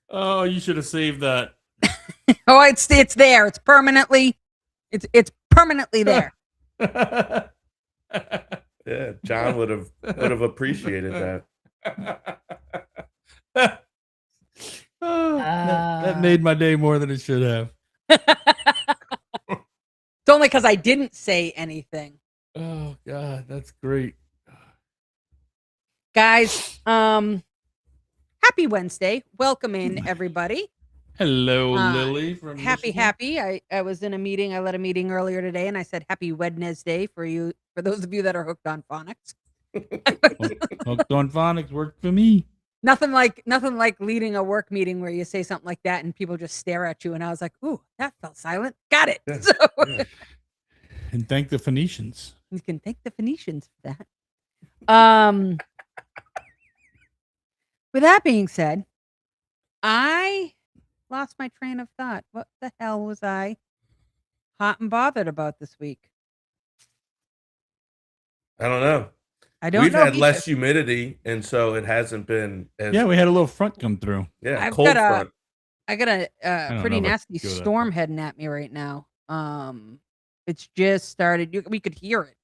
Oh, you should have saved that. Oh, it's there. It's permanently there. Yeah, John would have appreciated that. That made my day more than it should have. It's only because I didn't say anything. Oh God, that's great. Guys, happy Wednesday. Welcome in, everybody. Hello, Lily from Happy. Michigan. I was in a meeting. I led a meeting earlier today, and I said happy Wednesday for those of you that are hooked on phonics. Hooked on phonics worked for me. Nothing like leading a work meeting where you say something like that and people just stare at you. And I was like, ooh, that felt silent. Got it. Yeah. So, Yeah. And thank the Phoenicians. You can thank the Phoenicians for that. With that being said, I lost my train of thought. What the hell was I hot and bothered about this week? I don't know. We've had less humidity, and so it hasn't been as Yeah, we had a little front come through. yeah, I've cold got front. I got a don't pretty know if I nasty could go that storm far. heading at me right now. It's just started. We could hear it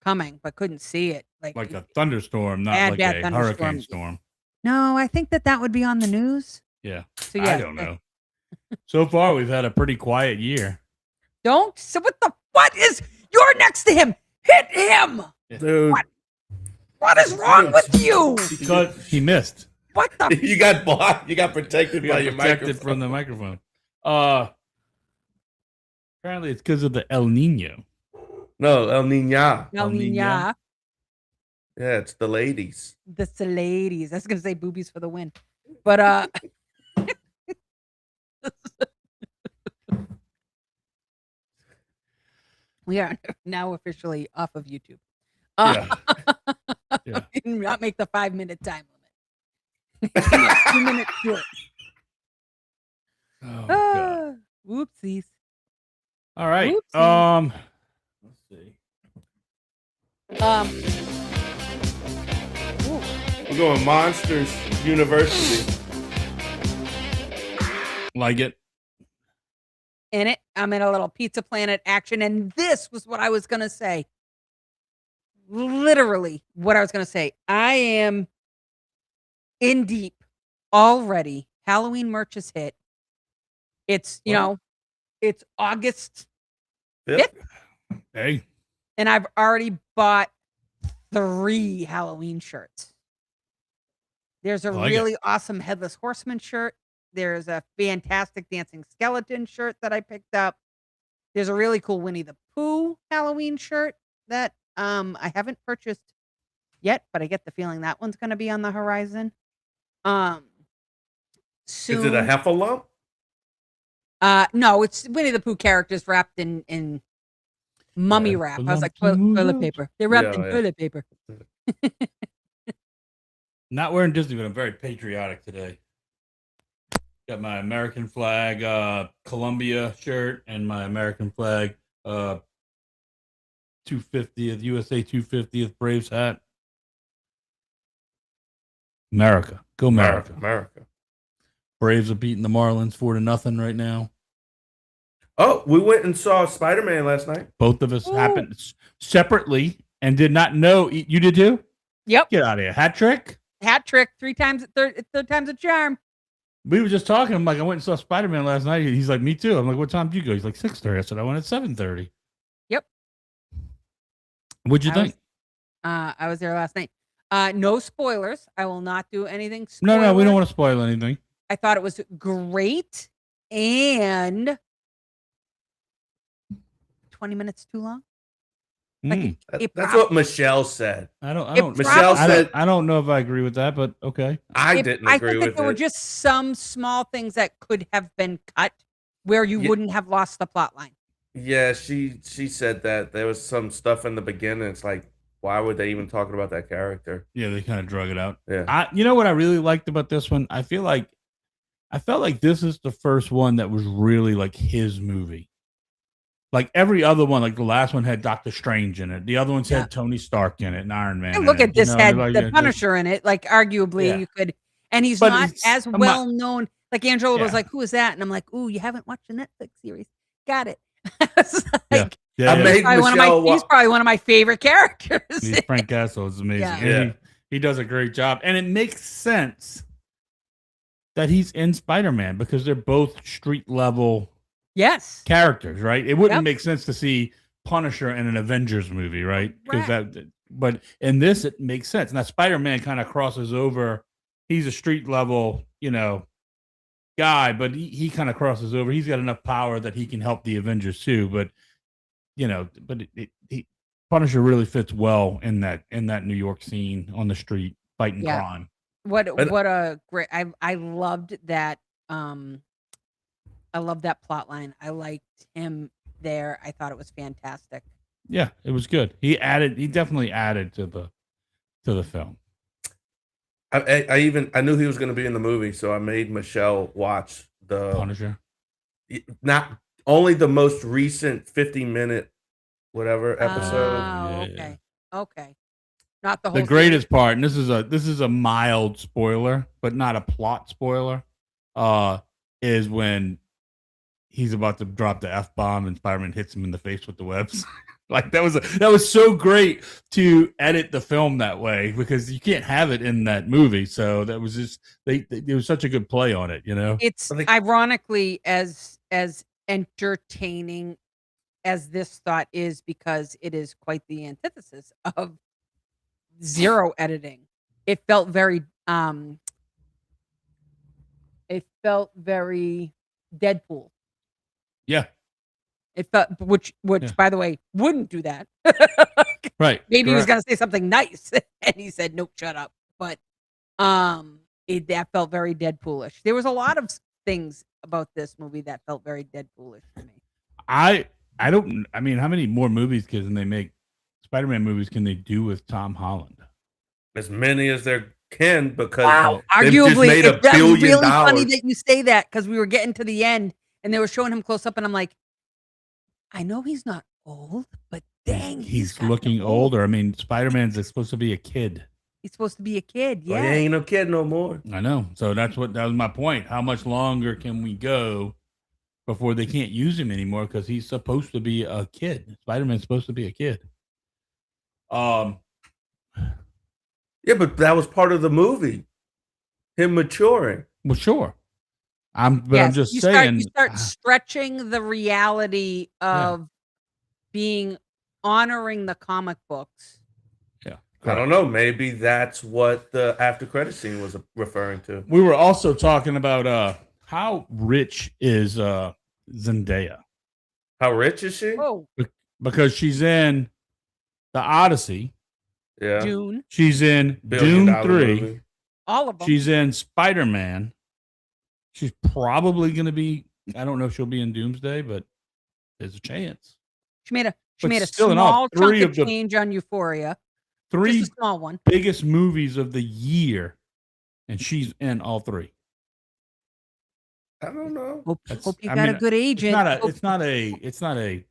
coming, but couldn't see it. Like Like a thunderstorm, not Bad, like bad a thunderstorm. hurricane storm. No, I think that would be on the news. Yeah. So yeah, I don't know. So far, we've had a pretty quiet year. Don't. So what is? You're next to him. Hit him. Dude, What is wrong with you? Because he missed. What the? you got blocked. You got protected We by got your protected microphone. from the microphone. Apparently, it's because of the El Nino. No, El Niña. El Niña. Yeah, it's the ladies. The ladies. I was gonna say boobies for the win, but we are now officially off of YouTube. Yeah. Yeah. We did not make the 5-minute time limit. 2 minutes short. Oh, God. Whoopsies. All right. Oopsie. Let's see. We're going Monsters University. Like it. In it, I'm in a little Pizza Planet action, and this was what I was gonna say. Literally, what I was gonna say. I am in deep already. Halloween merch is hit. It's it's August, Yep. Hey. and I've already bought 3 Halloween shirts. There's a Like it. really awesome Headless Horseman shirt. There's a fantastic Dancing Skeleton shirt that I picked up. There's a really cool Winnie the Pooh Halloween shirt that I haven't purchased yet, but I get the feeling that one's going to be on the horizon. Soon. Is it a heffalump? No, it's Winnie the Pooh characters wrapped in mummy wrap. I was like, toilet paper. They're wrapped in toilet paper. Not wearing Disney, but I'm very patriotic today. Got my American flag Columbia shirt and my American flag 250th USA 250th Braves hat. America. Go America. America. Braves are beating the Marlins 4-0 right now. Oh, we went and saw Spider-Man last night. Both of us happened separately and did not know. You did too? Yep. Get out of here. Hat trick? Hat trick 3 times, third time's a charm. We were just talking. I'm like, I went and saw Spider-Man last night. He's like, me too. I'm like, what time did you go? He's like, 6:30. I said, I went at 7:30. Yep. What'd you think? I was there last night. No spoilers. I will not do anything. No, we don't want to spoil anything. I thought it was great and 20 minutes too long. Like That's what Michelle said. Michelle said, I don't know if I agree with that, but okay. I didn't agree with it. There were just some small things that could have been cut where you wouldn't have lost the plot line. Yeah, she said that there was some stuff in the beginning. It's like, why would they even talking about that character? Yeah, they kind of drug it out. Yeah. You know what I really liked about this one? I felt like this is the first one that was really like his movie. Like every other one, like the last one had Doctor Strange in it. The other ones Yeah. had Tony Stark in it and Iron Man. And look in at it, you this know, had like, the Punisher in it. Like arguably Yeah. you could, and he's But not it's as well known. Like Angela was Yeah. like, "Who is that?" And I'm like, "Ooh, you haven't watched the Netflix series? Got it." It's like, Yeah, I made probably Michelle he's probably one of my favorite characters. Frank Castle is amazing. Yeah. And Yeah. he does a great job. And it makes sense that he's in Spider-Man because they're both street level Yes. characters, right? It wouldn't Yep. make sense to see Punisher in an Avengers movie, right? Because Correct. but in this it makes sense. Now Spider-Man kind of crosses over. He's a street level, guy, but he kind of crosses over. He's got enough power that he can help the Avengers too. But Punisher really fits well in that New York scene on the street fighting Yeah. crime. What a great! I loved that. I love that plot line. I liked him there. I thought it was fantastic. Yeah, it was good. He definitely added to the film. I knew he was going to be in the movie, so I made Michelle watch the Punisher. not only the most recent 50-minute whatever episode. Oh, Yeah. okay. Not the whole. The greatest part, and this is a mild spoiler, but not a plot spoiler, is when he's about to drop the F-bomb and Spider-Man hits him in the face with the webs. Like that was so great to edit the film that way because you can't have it in that movie. So that was just it was such a good play on it, It's ironically as entertaining as this thought is because it is quite the antithesis of zero editing. It felt very Deadpool. Yeah. It felt which Yeah. by the way wouldn't do that. Right. Maybe he was Correct. going to say something nice and he said nope, shut up. But that felt very Deadpoolish. There was a lot of things about this movie that felt very Deadpoolish to me. I mean, how many more movies can they make? Spider-Man movies can they do with Tom Holland? As many as there can because they've Arguably, just made $1 it's billion. really funny that you say that because we were getting to the end and they were showing him close up, and I'm like, I know he's not old, but dang, he's looking older. I mean, Spider-Man's supposed to be a kid. He's supposed to be a kid. Yeah, Well, he ain't no kid no more. I know. So that was my point. How much longer can we go before they can't use him anymore? Because he's supposed to be a kid. Spider-Man's supposed to be a kid. Yeah, but that was part of the movie. Him maturing. Well, sure. I'm just you saying. You start stretching the reality of honoring the comic books. Yeah. I don't know. Maybe that's what the after credit scene was referring to. We were also talking about how rich is Zendaya? How rich is she? Oh, Because she's in the Odyssey. Yeah. Dune. She's in Billion Dune dollar 3. movie. All of them. She's in Spider-Man. She's probably going to be, I don't know if she'll be in Doomsday, but there's a chance. She made a still in all small three chunk of of the- change on Euphoria. Three Just a small one. biggest movies of the year, and she's in all three. I don't know. Hope you I got mean, a good agent. It's not a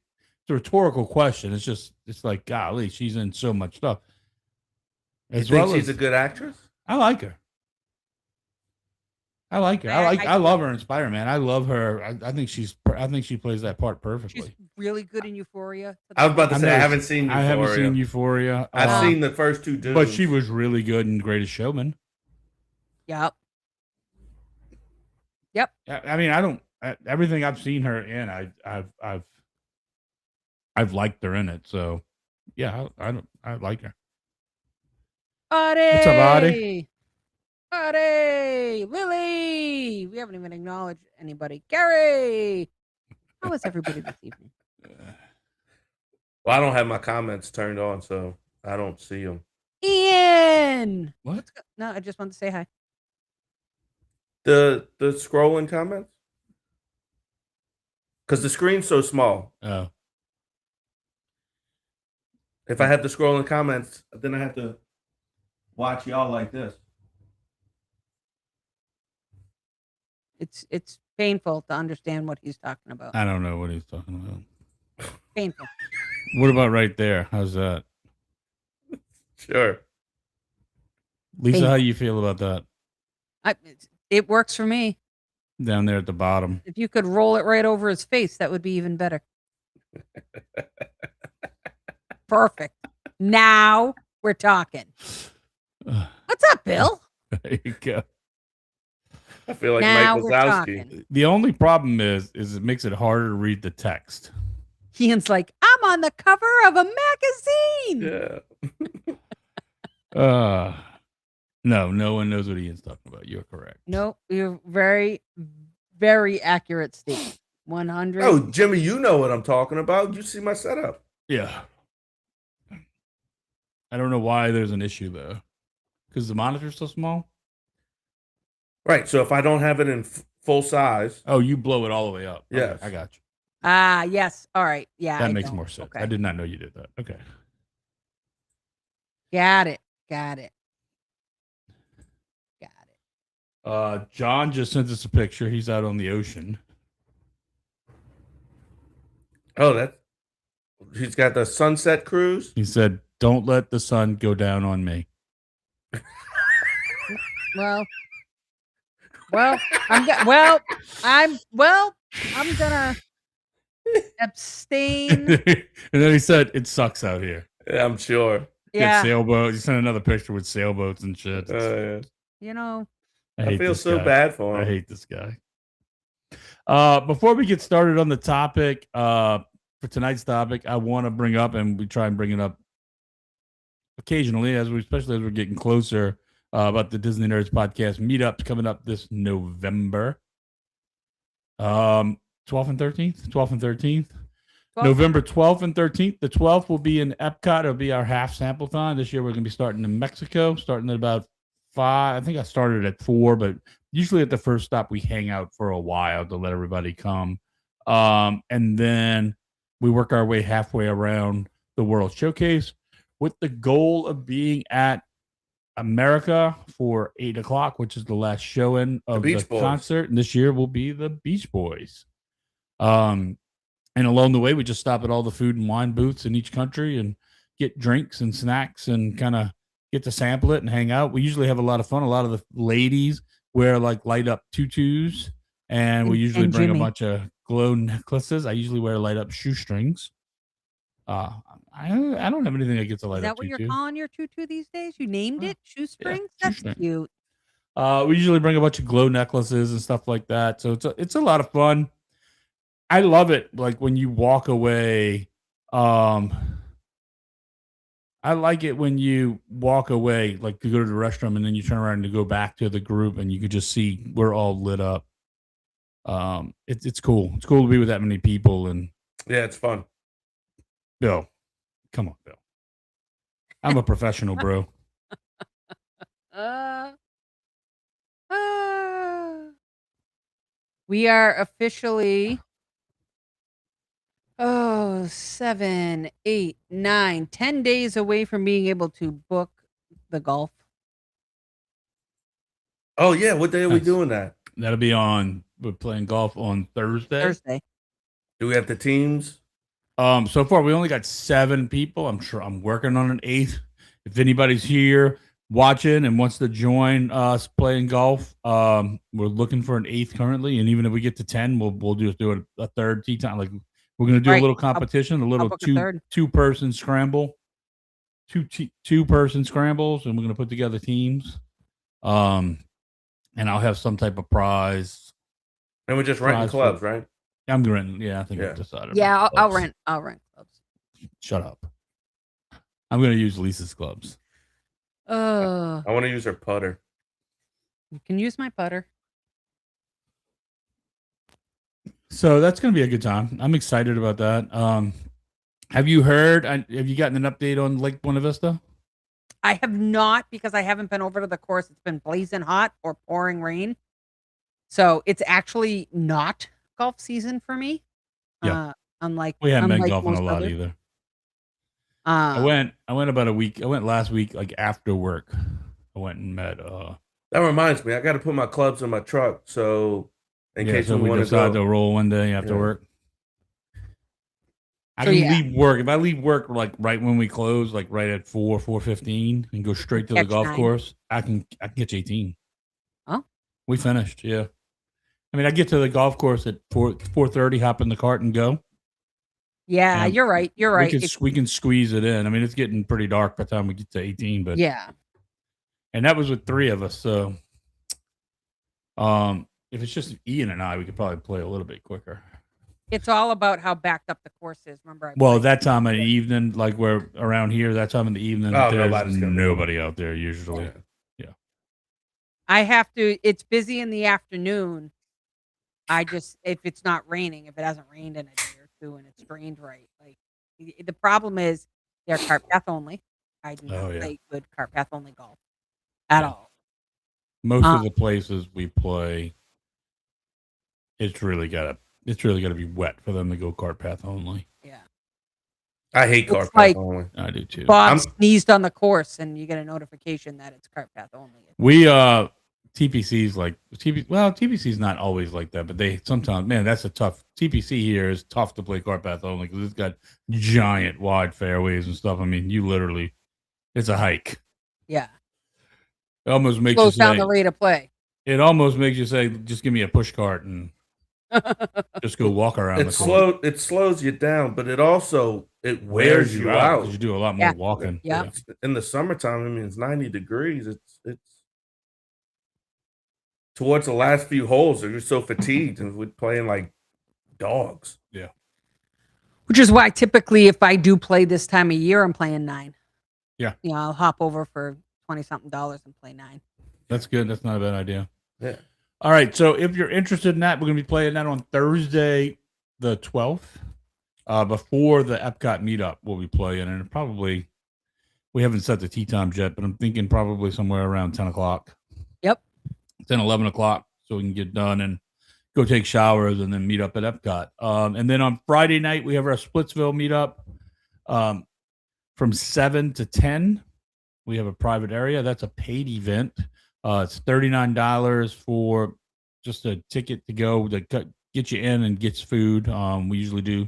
rhetorical question. It's like, golly, she's in so much stuff. You think she's a good actress? I like her. I love her in Spider-Man. I love her. I think she plays that part perfectly. She's really good in Euphoria. I was about to say I haven't seen Euphoria. I've seen the first two Dunes. But she was really good in Greatest Showman. Yep. I mean, everything I've seen her in, I've liked her in it. So yeah, I like her. Adi! What's up, Adi? Adi! Lily! We haven't even acknowledged anybody. Gary! How is everybody this evening? Well, I don't have my comments turned on, so I don't see them. Ian! What? No, I just wanted to say hi. The scrolling comments? Because the screen's so small. Oh. If I have the scrolling comments, then I have to watch y'all like this. It's painful to understand what he's talking about. I don't know what he's talking about. Painful. What about right there? How's that? Sure. Lisa, how you feel about that? It works for me. Down there at the bottom. If you could roll it right over his face, that would be even better. Perfect. Now we're talking. What's up, Bill? There you go. I feel like Now Mike we're Wazowski. talking. The only problem is it makes it harder to read the text. Ian's like, I'm on the cover of a magazine. Yeah. No one knows what Ian's talking about. You're correct. No, you're very, very accurate statement. 100. Oh, Jimmy, you know what I'm talking about. You see my setup. Yeah. I don't know why there's an issue though. Because the monitor's so small? Right. So if I don't have it in full size. Oh, you blow it all the way up. Yes. Okay, I got you. Yes. All right. Yeah. That makes more sense. Okay. I did not know you did that. Okay. Got it. John just sent us a picture. He's out on the ocean. Oh, he's got the sunset cruise. He said, "Don't let the sun go down on me." Well, I'm gonna abstain. And then he said, "It sucks out here." Yeah, I'm sure. Yeah. Sailboats. He sent another picture with sailboats and shit. Yeah. You know, I feel so bad for him. I hate this guy. Before we get started on the topic, for tonight's topic, I want to bring up, and we try and bring it up occasionally, especially as we're getting closer, about the Disney Nerds podcast meetups coming up this November. 12th and 13th. November 12th and 13th. The 12th will be in Epcot. It'll be our half sample-thon. This year we're going to be starting in Mexico, starting at about 5. I think I started at 4, but usually at the first stop we hang out for a while to let everybody come. And then we work our way halfway around the World Showcase with the goal of being at America for 8 o'clock, which is the last showing of the concert. And this year will be the Beach Boys. And along the way, we just stop at all the food and wine booths in each country and get drinks and snacks and kind of get to sample it and hang out. We usually have a lot of fun. A lot of the ladies wear like light up tutus, and we usually bring a bunch of glow necklaces. I usually wear light up shoestrings. I don't have anything that gets a light up tutu. Is that what you're calling your tutu these days? You named it shoestrings? Yeah, That's cute. We usually bring a bunch of glow necklaces and stuff like that. So it's a lot of fun. I love it. Like when you walk away, I like it when you walk away, like to go to the restroom and then you turn around and go back to the group and you could just see we're all lit up. It's cool. It's cool to be with that many people. And yeah, it's fun. Bill, come on, Bill. I'm a professional, bro. We are officially 7, 8, 9, 10 days away from being able to book the golf. Oh yeah, what day are we doing that? That'll be we're playing golf on Thursday. Do we have the teams? So far we only got 7 people. I'm sure I'm working on an 8th. If anybody's here watching and wants to join us playing golf, we're looking for an 8th currently. And even if we get to 10, we'll just do a third tee time. Like we're gonna do a little competition, a little two-person scramble, two-person scrambles, and we're gonna put together teams. And I'll have some type of prize. And we're just renting clubs, right? I'm renting. Yeah, I think I've decided. Yeah, I'll rent clubs. Shut up. I'm gonna use Lisa's clubs. I want to use her putter. You can use my putter. So that's going to be a good time. I'm excited about that. Have you heard? Have you gotten an update on Lake Buena Vista? I have not, because I haven't been over to the course. It's been blazing hot or pouring rain. So it's actually not golf season for me. Yeah. We haven't been golfing a lot either. I went about a week. I went last week, like after work. I went and met. That reminds me, I got to put my clubs in my truck. So in case we want decide to roll one day after work. I So, can yeah. leave work. If I leave work like right when we close, like right at 4:15, and go straight to the Catch golf 9. course, I can catch 18. Oh. We finished, yeah. I mean, I get to the golf course at 4:30, hop in the cart and go. Yeah, And you're right. You're right. we can squeeze it in. I mean, it's getting pretty dark by the time we get to 18, but Yeah. and that was with 3 of us. So, if it's just Ian and I, we could probably play a little bit quicker. It's all about how backed up the course is. Remember, Well, that time of the evening, like we're around here, that time in the evening, Oh, there's nobody's gonna be nobody out there usually. Yeah. I have to. It's busy in the afternoon. If it's not raining, if it hasn't rained in a day or two, and it's drained right, like the problem is they're cart path only. I do not play good cart path only golf at all. Most of the places we play, it's really gotta be wet for them to go cart path only. Yeah. I hate cart path like only. I do too. Bob sneezed on the course, and you get a notification that it's cart path only. We TPC's like TPC's not always like that, but they sometimes, man, that's a tough TPC here is tough to play cart path only because it's got giant wide fairways and stuff. I mean, it's a hike. Yeah. It almost makes slows down the rate of play. It almost makes you say, just give me a push cart and just go walk around. It slows you down, but it also wears you out because you do a lot more walking. Yeah. In the summertime, I mean, it's 90 degrees. It's towards the last few holes, you're so fatigued and we're playing like dogs. Yeah. Which is why typically if I do play this time of year, I'm playing 9. Yeah. You know, I'll hop over for $20-something and play 9. That's good. That's not a bad idea. Yeah. All right. So if you're interested in that, we're going to be playing that on Thursday, the 12th, before the Epcot meetup. We'll be playing, and probably we haven't set the tee times yet, but I'm thinking probably somewhere around 10 o'clock. Yep. 10, 11 o'clock, so we can get done and go take showers and then meet up at Epcot. And then on Friday night, we have our Splitsville meetup from 7 to 10. We have a private area. That's a paid event. It's $39 for just a ticket to go to get you in and get food. We usually do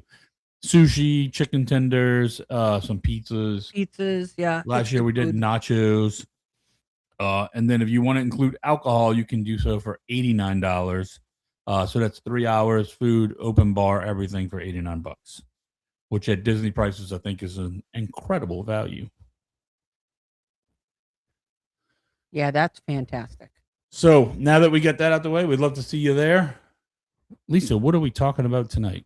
sushi, chicken tenders, some pizzas. Yeah. Last year we did nachos. And then if you want to include alcohol, you can do so for $89. So that's 3 hours, food, open bar, everything for $89, which at Disney prices, I think is an incredible value. Yeah, that's fantastic. So now that we get that out the way, we'd love to see you there. Lisa, what are we talking about tonight?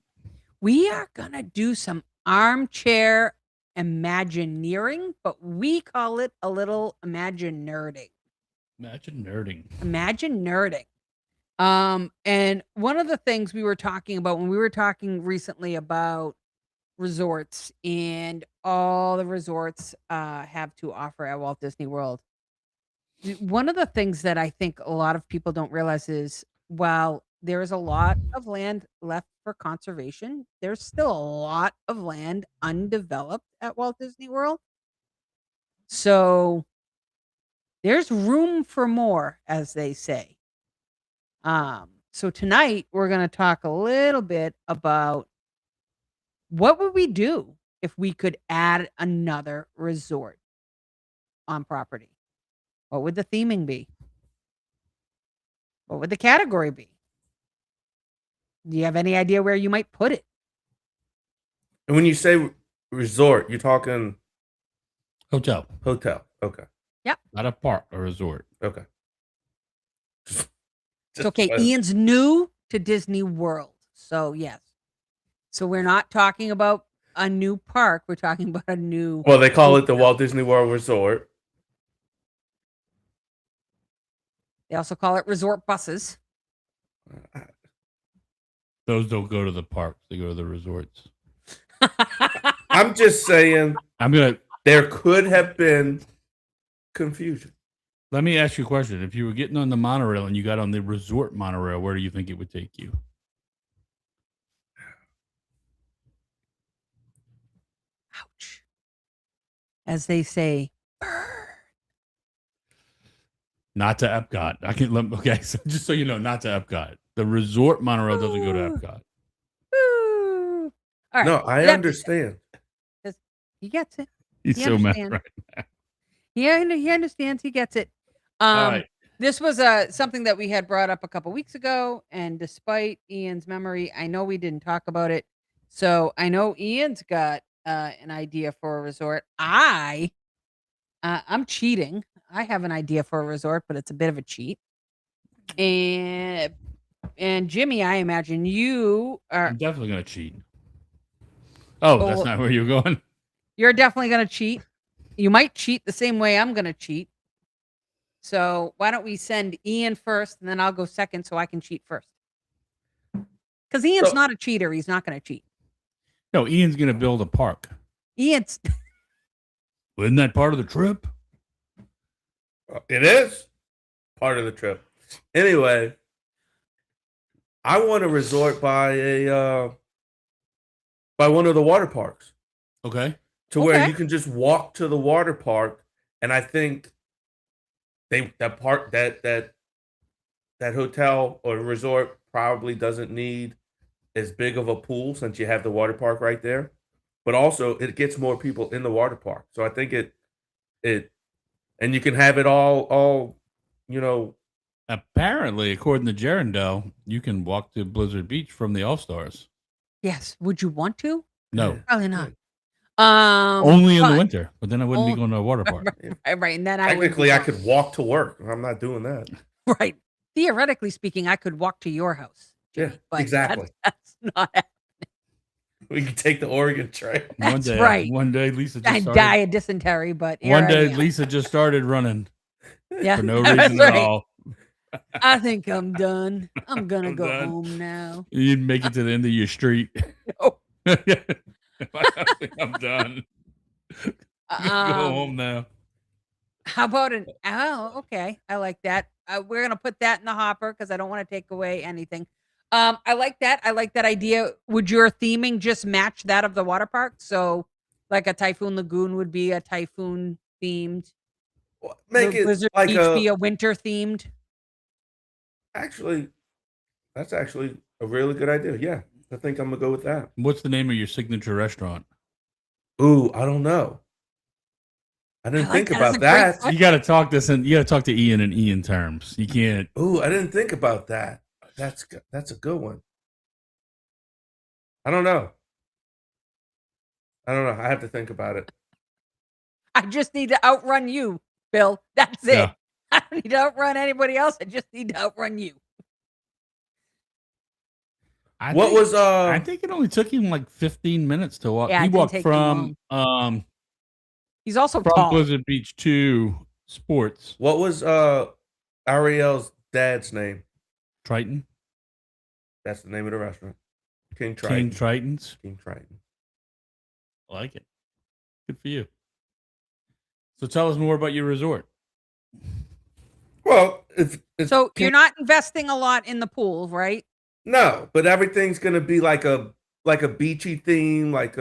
We are going to do some armchair Imagineering, but we call it a little Imagine nerding. And one of the things we were talking about when we were talking recently about resorts and all the resorts have to offer at Walt Disney World. One of the things that I think a lot of people don't realize is while there is a lot of land left for conservation, there's still a lot of land undeveloped at Walt Disney World. So there's room for more, as they say. So tonight we're going to talk a little bit about what would we do if we could add another resort on property? What would the theming be? What would the category be? Do you have any idea where you might put it? And when you say resort, you're talking Hotel. Okay. Yep. Not a park, a resort. Okay. It's okay. Ian's new to Disney World. So, yes. So, we're not talking about a new park. We're talking about a new... Well, they call it the Walt Disney World Resort. They also call it resort buses. Those don't go to the parks. They go to the resorts. I'm just saying there could have been confusion. Let me ask you a question. If you were getting on the monorail and you got on the resort monorail, where do you think it would take you? Ouch. As they say, not to Epcot. Okay, so just so you know, not to Epcot. The resort monorail doesn't go to Epcot. All right. No, I That- understand. He gets it. He's He so mad understands. right. He understands. He gets it. All right. This was something that we had brought up a couple weeks ago, and despite Ian's memory, I know we didn't talk about it. So I know Ian's got an idea for a resort. I'm cheating. I have an idea for a resort, but it's a bit of a cheat. And Jimmy, I imagine you are. I'm definitely gonna cheat. Oh, that's not where you're going. You're definitely gonna cheat. You might cheat the same way I'm gonna cheat. So why don't we send Ian first, and then I'll go second, so I can cheat first. Because Ian's not a cheater. He's not going to cheat. No, Ian's gonna build a park. Ian's. Isn't that part of the trip? It is part of the trip. Anyway, I want a resort by one of the water parks. Okay. To where you can just walk to the water park, and I think that hotel or resort probably doesn't need as big of a pool since you have the water park right there. But also it gets more people in the water park. So I think it and you can have it all, Apparently, according to Jerendell, you can walk to Blizzard Beach from the All-Stars. Yes. Would you want to? No. Probably not. Only in the winter, but then I wouldn't be going to a water park. Right. And then technically I could walk to work. I'm not doing that. Right. Theoretically speaking, I could walk to your house. Yeah, but exactly. That's not happening. We can take the Oregon Trail. That's right. One day, Lisa just I started. die of dysentery, but One day, Lisa just started running yeah, for no reason at all. I think I'm done. I'm gonna I'm go done. home now. You'd make it to the end of your street. No. I'm done. Go home now. How about okay. I like that. We're gonna put that in the hopper because I don't want to take away anything. I like that. I like that idea. Would your theming just match that of the water park? So, like a Typhoon Lagoon would be a typhoon themed. Make it Blizzard like Beach be a winter themed. Actually, that's actually a really good idea. Yeah, I think I'm gonna go with that. What's the name of your signature restaurant? Ooh, I don't know. I didn't think about that. You got to talk this, and you got to talk to Ian in Ian terms. You can't. Ooh, I didn't think about that. That's a good one. I don't know. I have to think about it. I just need to outrun you, Bill. That's it. Yeah. I don't need to outrun anybody else. I just need to outrun you. I think it only took him like 15 minutes to walk. Yeah, He it didn't walked take from He's also from tall. Blizzard Beach to Sports. What was Ariel's dad's name? Triton. That's the name of the restaurant. King Triton. King Tritons. King Triton. I like it. Good for you. So tell us more about your resort. Well, So you're not investing a lot in the pool, right? No, but everything's gonna be like a beachy theme, but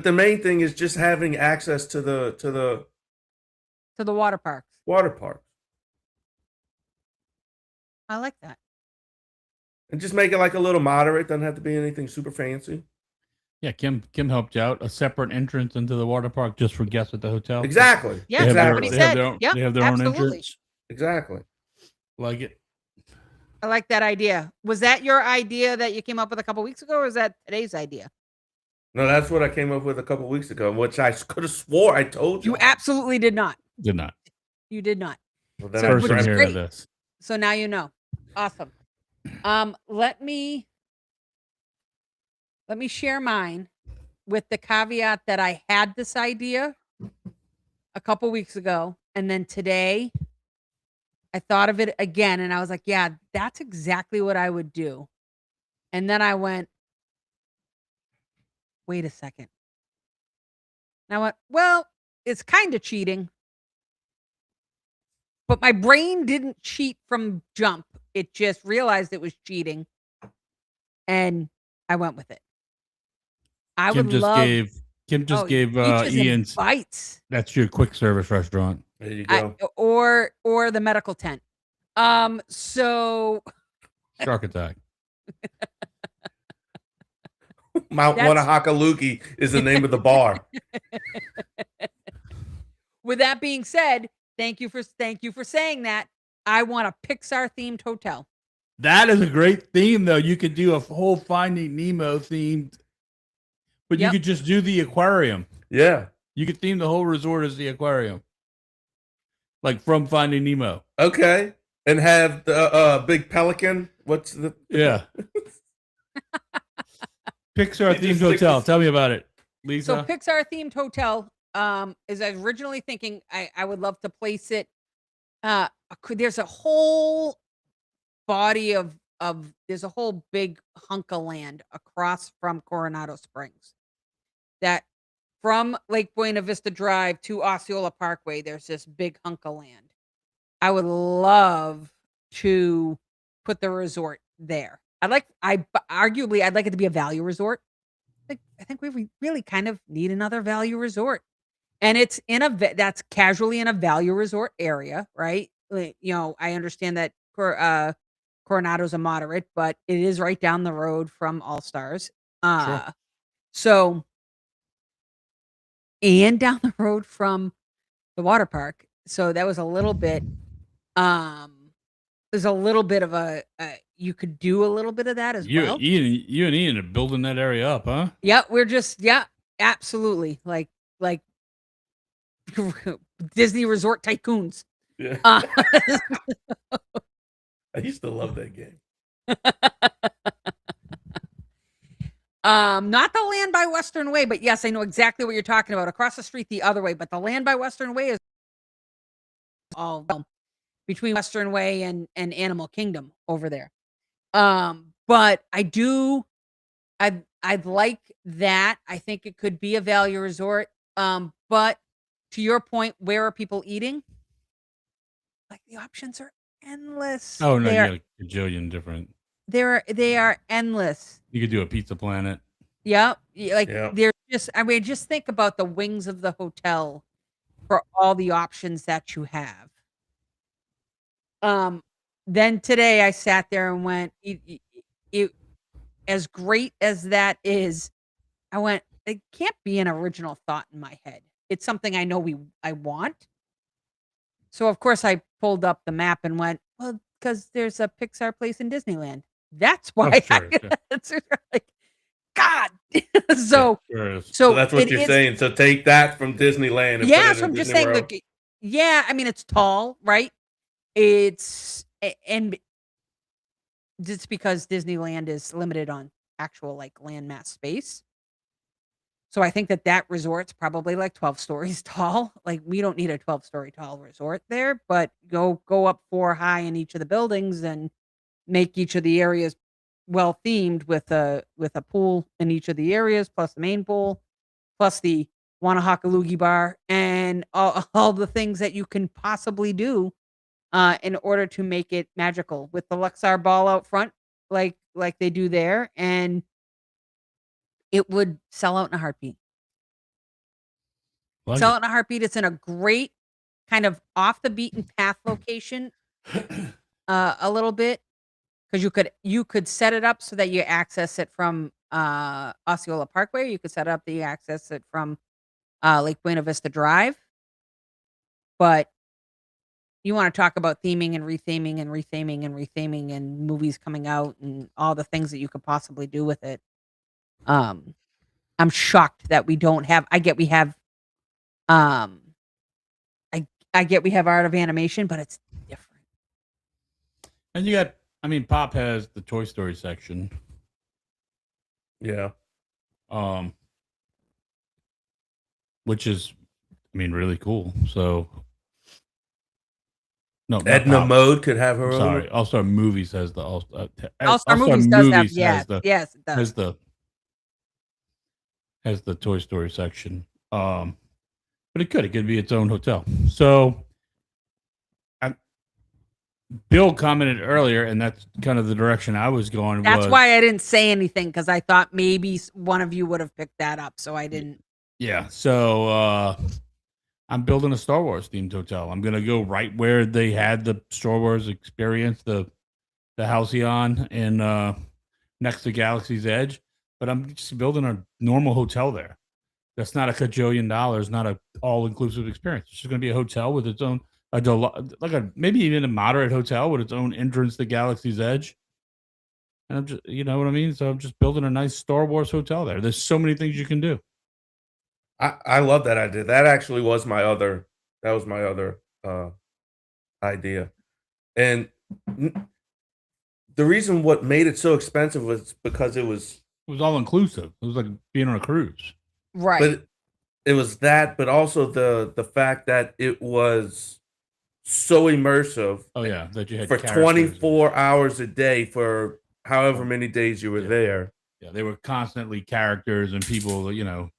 the main thing is just having access to the water parks. water park. I like that. And just make it like a little moderate, doesn't have to be anything super fancy. Yeah, Kim helped you out. A separate entrance into the water park just for guests at the hotel. Exactly. Yeah, They have that's their- what he they have said. their own- Yeah, they have their own absolutely. entrance. Exactly. Like it. I like that idea. Was that your idea that you came up with a couple weeks ago, or was that today's idea? No, that's what I came up with a couple weeks ago, which I could have swore I told you. You absolutely did not. Did not. You did not. Well, then So I First which time is regret it. hearing great. of this. So now you know. Awesome. Let me share mine with the caveat that I had this idea a couple weeks ago, and then today I thought of it again, and I was like, yeah, that's exactly what I would do. And then I went, wait a second. And I went, well, it's kind of cheating. But my brain didn't cheat from jump. It just realized it was cheating. And I went with it. I Kim would just love gave Peaches and Ian's. Bites. That's your quick service restaurant. There you go. Or the medical tent. So Shark attack. Mount That's Wanahakalugi is the name of the bar. with that being said, thank you for saying that. I want a Pixar themed hotel. That is a great theme, though. You could do a whole Finding Nemo themed, but you Yep. could just do the aquarium. Yeah. You could theme the whole resort as the aquarium, like from Finding Nemo. Okay. And have the big pelican. What's the Yeah. Pixar You just themed stick hotel. this- Tell me about it, So Lisa. Pixar themed hotel, is I was originally thinking I would love to place it. There's a whole body of there's a whole big hunk of land across from Coronado Springs that from Lake Buena Vista Drive to Osceola Parkway, there's this big hunk of land. I would love to put the resort there. Arguably I'd like it to be a value resort. I think we really kind of need another value resort. And it's in that's casually in a value resort area, right? Like, I understand that Coronado's a moderate, but it is right down the road from All Stars. So, and down the road from the water park. So that was a little bit, there's a little bit of you could do a little bit of that as well. You and Ian are building that area up, huh? Yeah, absolutely. Like Disney Resort Tycoons. Yeah. I used to love that game. Not the Land by Western Way, but yes, I know exactly what you're talking about. Across the street the other way, but the Land by Western Way is all between Western Way and Animal Kingdom over there. But I'd like that. I think it could be a value resort. But to your point, where are people eating? Like the options are endless. Oh no, you got a bajillion different. They are endless. You could do a Pizza Planet. Yep. Like Yep. they're just think about the wings of the hotel for all the options that you have. Then today I sat there and went, it as great as that is, I went, it can't be an original thought in my head. It's something I know I want. So of course I pulled up the map and went, well, because there's a Pixar place in Disneyland. That's why sure. It's like, God. So that's what you're saying. So take that from Disneyland. And put it so in I'm just Disney saying, World. look, I mean, it's tall, right? And just because Disneyland is limited on actual like landmass space. So I think that resort's probably like 12 stories tall. Like we don't need a 12-story tall resort there, but go up 4 high in each of the buildings and make each of the areas well themed with a pool in each of the areas, plus the main pool, plus the Wanahakalugi bar, and all the things that you can possibly do in order to make it magical with the Luxor ball out front, like they do there, and it would sell out in a heartbeat. Sell out in a heartbeat. It's in a great kind of off the beaten path location, a little bit, because you could set it up so that you access it from Osceola Parkway. You could set up that you access it from Lake Buena Vista Drive. But you want to talk about theming and retheming and retheming and retheming and movies coming out and all the things that you could possibly do with it. I'm shocked that we don't have. I get we have Art of Animation, but it's different. And you got, Pop has the Toy Story section. Yeah. Which is, really cool. So, no, Edna Mode could have her own. Sorry, All Star Movies has the All Star Movies does have, yes, it does. Has the Toy Story section. But it could be its own hotel. So, Bill commented earlier, and that's kind of the direction I was going. That's why I didn't say anything, because I thought maybe one of you would have picked that up, so I didn't. Yeah, so I'm building a Star Wars themed hotel. I'm gonna go right where they had the Star Wars experience, the Halcyon in next to Galaxy's Edge. but I'm just building a normal hotel there. That's not a $1 $4 not a all-inclusive experience. It's just going to be a hotel with its own, maybe even a moderate hotel with its own entrance to Galaxy's Edge. And I'm just, you know what I mean? So I'm just building a nice Star Wars hotel there. There's so many things you can do. I love that idea. That actually was my other. That was my other idea, and the reason what made it so expensive was because it was all inclusive. It was like being on a cruise. Right. But it was that, but also the fact that it was so immersive. Oh yeah, that you had for characters 24 hours a day for however many days you were there. Yeah, they were constantly characters and people, you know,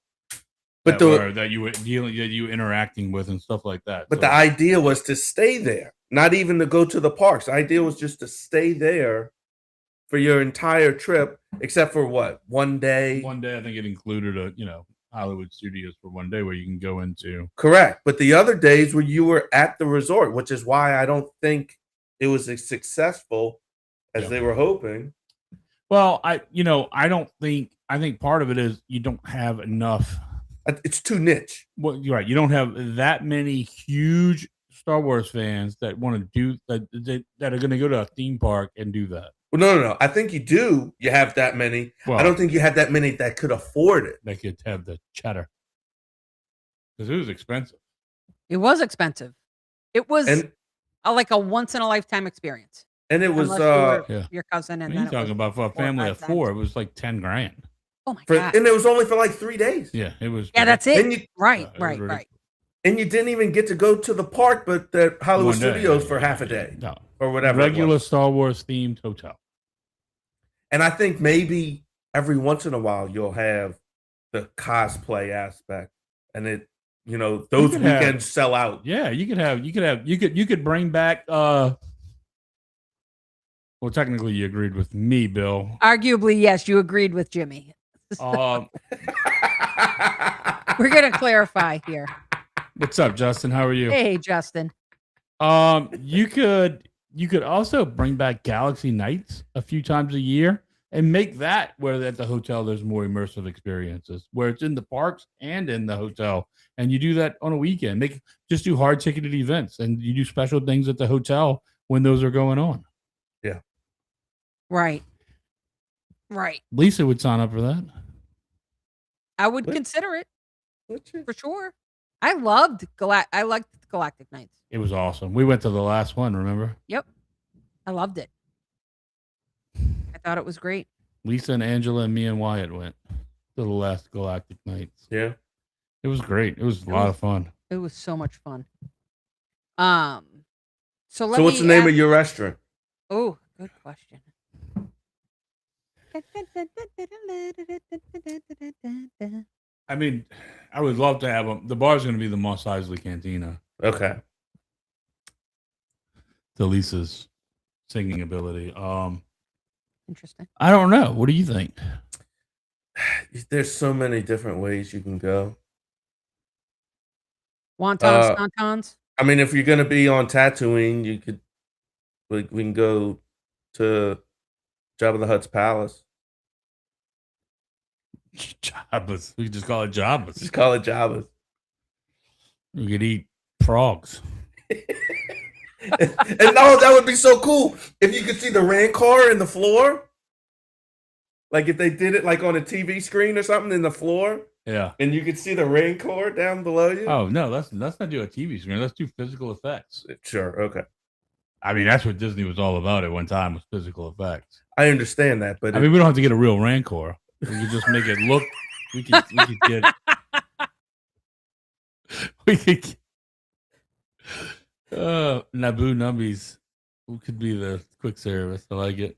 But that you were dealing, that you were interacting with and stuff like that. But the idea was to stay there, not even to go to the parks. The idea was just to stay there for your entire trip, except for what, one day? One day, I think it included Hollywood Studios for one day where you can go into. Correct. But the other days where you were at the resort, which is why I don't think it was as successful as they were hoping. Well, I think part of it is you don't have enough. It's too niche. Well, you're right. You don't have that many huge Star Wars fans that want to do that are going to go to a theme park and do that. Well, no. I think you do. You have that many. Well, I don't think you have that many that could afford it. That could have the cheddar. Because it was expensive. It was expensive. It was like a once in a lifetime experience. And it was your cousin and you're talking about for a family of 4, it was like $10,000. Oh my god! And it was only for like 3 days. Yeah, it was. Yeah, that's it. Right. And you didn't even get to go to the park, but the Hollywood Studios for half a day, or whatever. Regular Star Wars themed hotel. And I think maybe every once in a while you'll have the cosplay aspect, and those weekends sell out. Yeah, you could bring back. Well, technically, you agreed with me, Bill. Arguably, yes, you agreed with Jimmy. We're gonna clarify here. What's up, Justin? How are you? Hey, Justin. You could also bring back Galaxy Nights a few times a year and make that where at the hotel there's more immersive experiences, where it's in the parks and in the hotel, and you do that on a weekend. Just do hard ticketed events, and you do special things at the hotel when those are going on. Yeah. Right. Lisa would sign up for that. I would consider it for sure. I liked Galactic Nights. It was awesome. We went to the last one, remember? Yep. I loved it. I thought it was great. Lisa and Angela and me and Wyatt went to the last Galactic Nights. Yeah. It was great. It was a lot of fun. It was so much fun. So what's the name of your restaurant? Oh, good question. I mean, I would love to have them. The bar's going to be the Mos Eisley Cantina. Okay. To Lisa's singing ability. Interesting. I don't know. What do you think? There's so many different ways you can go. Wontons, tauntauns. I mean, if you're going to be on Tatooine, you could. We can go to Jabba the Hutt's palace. Jabba's. We could just call it Jabba's. Just call it Jabba's. We could eat frogs. And no, that would be so cool if you could see the Rancor in the floor. Like if they did it like on a TV screen or something in the floor. Yeah. And you could see the Rancor down below you. Oh no, let's not do a TV screen. Let's do physical effects. Sure. Okay. I mean, that's what Disney was all about at one time, was physical effects. I understand that, but I mean, we don't have to get a real Rancor. We can just make it look. We could get. We could. Naboo Numbies. Who could be the quick service? I like it.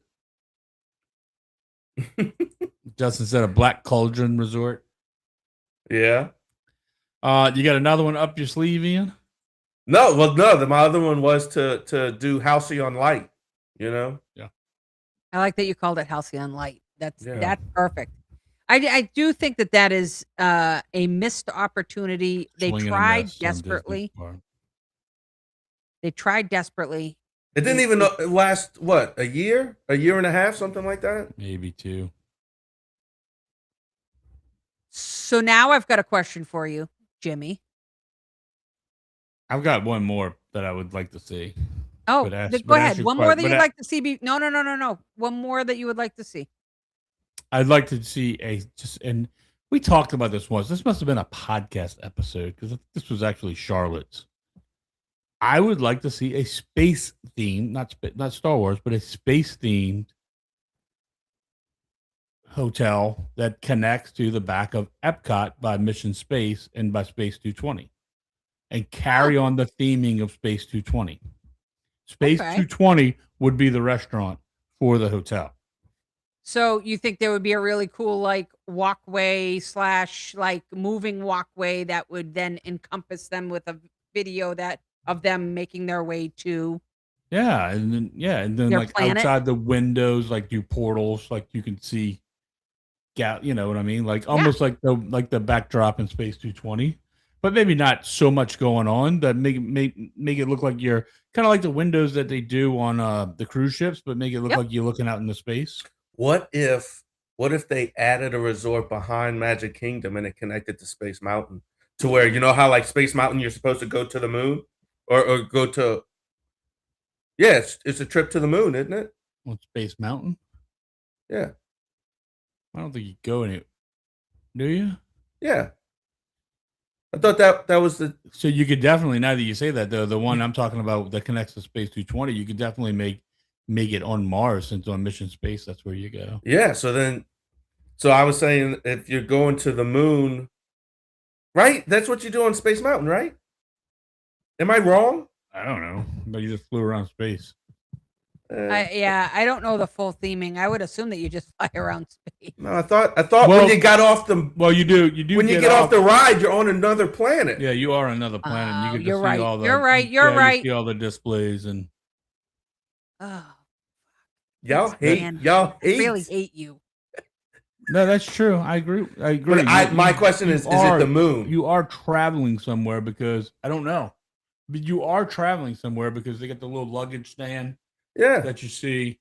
Justin said a Black Cauldron Resort. Yeah. You got another one up your sleeve, Ian? No. My other one was to do Halcyon Light. Yeah. I like that you called it Halcyon Light. That's perfect. I do think that is a missed opportunity. They tried desperately. It didn't even last, what, a year and a half, something like that? Maybe 2. So now I've got a question for you, Jimmy. I've got one more that I would like to see. Oh, But ask, go but ask ahead. your One more that but you'd like to see. No. One more that you would like to see. I'd like to see and we talked about this once. This must have been a podcast episode because this was actually Charlotte's. I would like to see a space themed, not Star Wars, but a space themed hotel that connects to the back of Epcot by Mission Space and by Space 220, and carry on the theming of Space 220. Space Okay. 220 would be the restaurant for the hotel. So you think there would be a really cool like walkway / like moving walkway that would then encompass them with a video that of them making their way to Yeah, and then their like planet? outside the windows, like do portals, like you can see, you know what I mean? Like Yeah. almost like the backdrop in Space 220, but maybe not so much going on that make it look like you're kind of like the windows that they do on the cruise ships, but make it look Yep. like you're looking out into space. What if they added a resort behind Magic Kingdom and it connected to Space Mountain to where you know how like Space Mountain you're supposed to go to the moon or go to it's a trip to the moon, isn't it? On Space Mountain, Yeah. I don't think you go any. Do you? Yeah. I thought that was the So you could definitely, now that you say that, the one I'm talking about that connects to Space 220, you could definitely make it on Mars, since on Mission Space that's where you go. yeah, so I was saying if you're going to the moon, right? That's what you do on Space Mountain, right? Am I wrong? I don't know, but you just flew around space. I don't know the full theming. I would assume that you just fly around space. No, I thought Well- when you got off the Well, you do when you get off the ride, you're on another planet. Yeah, you are another planet. Oh, You can you're just right. see all the. You're right. You're You right. see all the displays and. Oh, Y'all man. hate. Y'all I hate. really hate you. No, that's true. I agree. But my question is it the moon? You are traveling somewhere because I don't know, but you are traveling somewhere because they got the little luggage stand Yeah. that you see.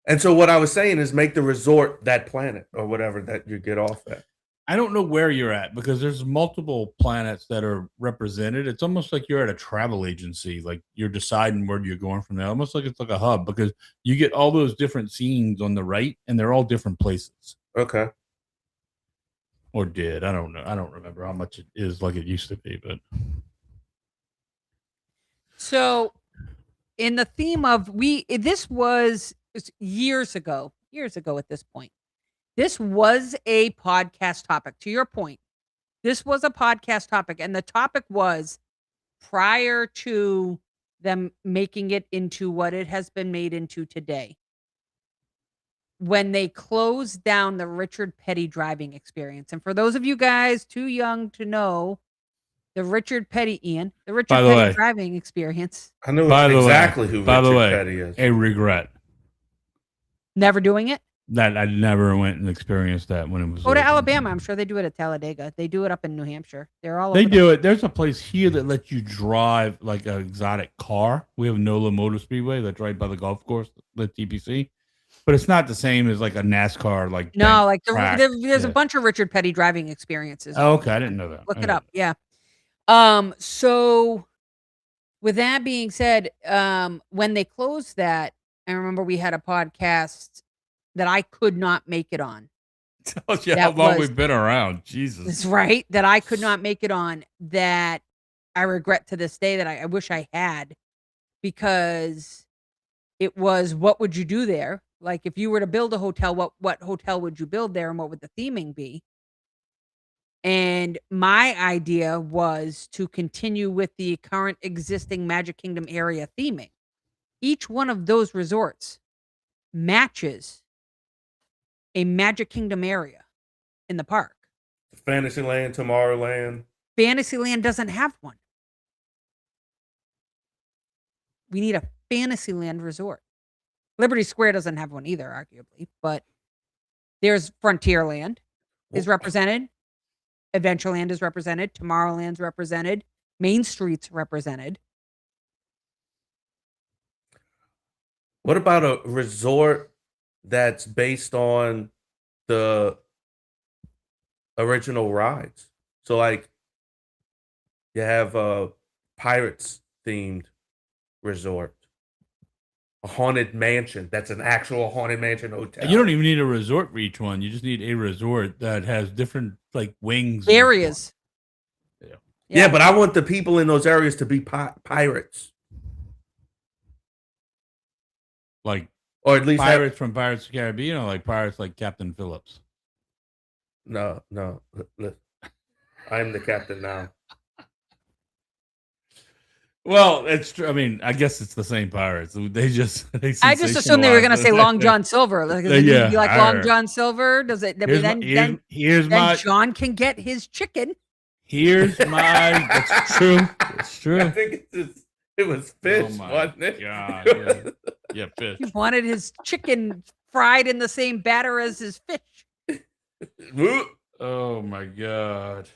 And so what I was saying is make the resort that planet or whatever that you get off at. I don't know where you're at because there's multiple planets that are represented. It's almost like you're at a travel agency, like you're deciding where you're going from there. Almost like it's like a hub because you get all those different scenes on the right, and they're all different places. Okay. Or did. I don't know. I don't remember how much it is like it used to be, but So, in the theme of this was years ago at this point. This was a podcast topic. To your point, this was a podcast topic, and the topic was prior to them making it into what it has been made into today. When they closed down the Richard Petty driving experience. And for those of you guys too young to know, the Richard Petty driving experience. I know By the way- exactly who by the Richard way, Petty is. a regret Never doing it? that I never went and experienced that when it was. Go to open. Alabama. I'm sure they do it at Talladega. They do it up in New Hampshire. They're all They over do it. There's a place here that lets you drive like an exotic car. We have NOLA Motor Speedway that's right by the golf course, the TPC. But it's not the same as like a NASCAR. Like No, bank like track. there's a Yeah. bunch of Richard Petty driving experiences. Oh, okay, I didn't know that. Look I it didn't up. Yeah. So with that being said, when they closed that, I remember we had a podcast that I could not make it on. Tells you how That long was- we've been around. Jesus. That's right. That I could not make it on, that I regret to this day, that I wish I had, because it was, what would you do there? Like if you were to build a hotel, what hotel would you build there and what would the theming be? And my idea was to continue with the current existing Magic Kingdom area theming. Each one of those resorts matches a Magic Kingdom area in the park. Fantasyland, Tomorrowland. Fantasyland doesn't have one. We need a Fantasyland resort. Liberty Square doesn't have one either, arguably, but there's Frontierland is represented. Adventureland is represented. Tomorrowland's represented. Main Street's represented. What about a resort that's based on the original rides. So like you have a pirates themed resort, a haunted mansion. That's an actual haunted mansion hotel. And you don't even need a resort for each one. You just need a resort that has different like wings. in each Areas. one. Yeah. Yeah, but I want the people in those areas to be pirates, Like or at least pirates from Pirates of the Caribbean, or like pirates like Captain Phillips. No. I'm the captain now. Well, it's true. I mean, I guess it's the same pirates. They just I just assumed they were going to say Long John Silver. Like, does it need to be like Long arr. John Silver? Does it? Here's Then my John can get his chicken. here's my. It's true. It's I true. think it was fish, Oh my wasn't it? God, yeah. Yeah, fish. He wanted his chicken fried in the same batter as his fish. Oh my God.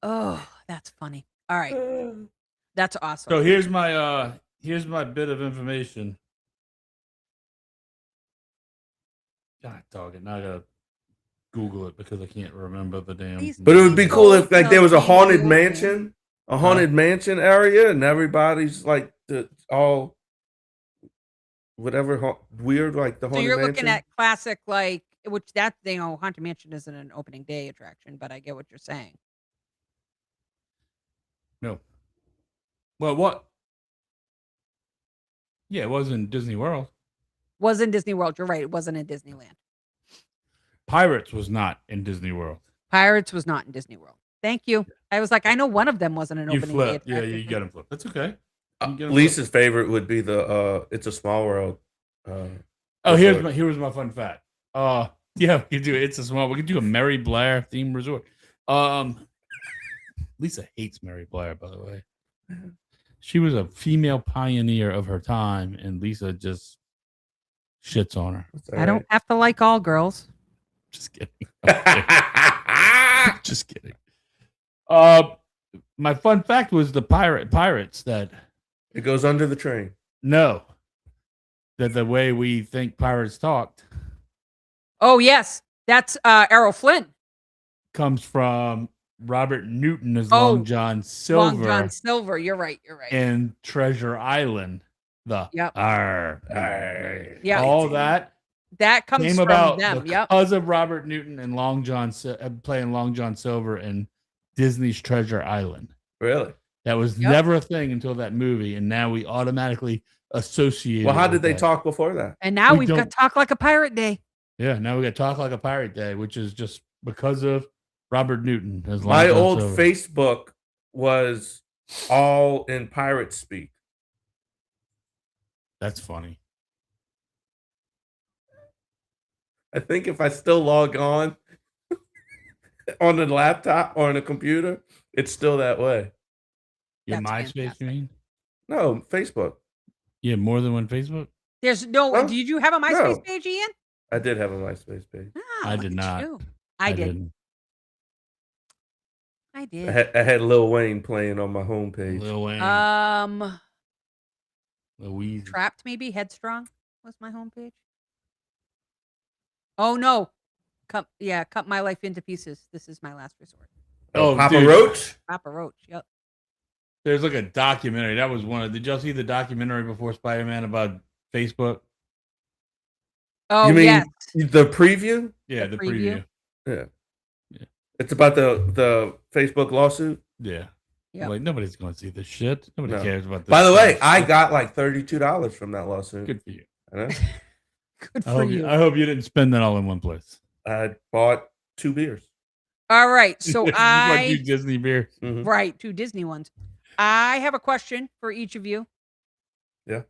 Oh, that's funny. All right, that's awesome. So here's my bit of information. God dog it. Now I gotta Google it because I can't remember the damn. But it would be cool if like there was a haunted People- mansion area, and everybody's like all whatever weird like the So haunted you're mansion. looking at classic, like, which that Haunted Mansion isn't an opening day attraction, but I get what you're saying. No. Well, what? Yeah, it was in Disney World. Was in Disney World. You're right. It wasn't in Disneyland. Pirates was not in Disney World. Pirates was not in Disney World. Thank you. I was like, I know one of them wasn't an You opening day flipped. Yeah, attraction. you got him flipped. That's okay. You get 'em Lisa's favorite would be the It's a Small World. Oh, here's my fun fact. Yeah, we could do It's a Small. We could do a Mary Blair themed resort. Lisa hates Mary Blair, by the way. She was a female pioneer of her time, and Lisa just shits on her. I don't have to like all girls. Just kidding. Just kidding. My fun fact was the pirates that It goes under the train. know that the way we think pirates talked Oh yes, that's Errol Flynn. comes from Robert Newton as Oh, Long John Silver Long John Silver. You're right. You're right. in Treasure Island. The Yep. arr, Yeah. all that comes came from about them. Yep. because of Robert Newton and Long John playing Long John Silver in Disney's Treasure Island. Really? That was Yep. never a thing until that movie, and now we automatically associate. Well, how it did with they that. talk before that? And now We we've got don't- Talk Like a Pirate Day. Yeah, now we got Talk Like a Pirate Day, which is just because of Robert Newton. As Long My John old Silver. Facebook was all in pirate speak. That's funny. I think if I still log on on the laptop or on a computer, it's still that way. Your That's MySpace, fantastic. you mean? No, Facebook. You have more than one Facebook? There's no. Well, Did you have a MySpace no. page, Ian? I did have a MySpace page. Ah, I look did at not. you. I did. didn't. I I did. had Lil Wayne playing on my homepage. Lil Wayne, Louise. Trapped maybe. Headstrong was my homepage. Oh no. Cut my life into pieces. This is my last resort. Oh, Oh, Papa dude. Roach? Papa Roach. Yep. There's like a documentary. That was one of. Did y'all see the documentary before Spider-Man about Facebook? Oh You mean yes. the preview? Yeah, The the preview? preview. Yeah. It's about the Facebook lawsuit. Yeah. Yep. Like nobody's going to see this shit. Nobody No. cares about this. By the way, shit. I got like $32 from that lawsuit. Good for you. I know. Good I for hope you. I hope you didn't spend that all in one place. I bought 2 beers. All right. So Just I like you Disney beer. Mhm. right, 2 Disney ones. I have a question for each of you. Yeah.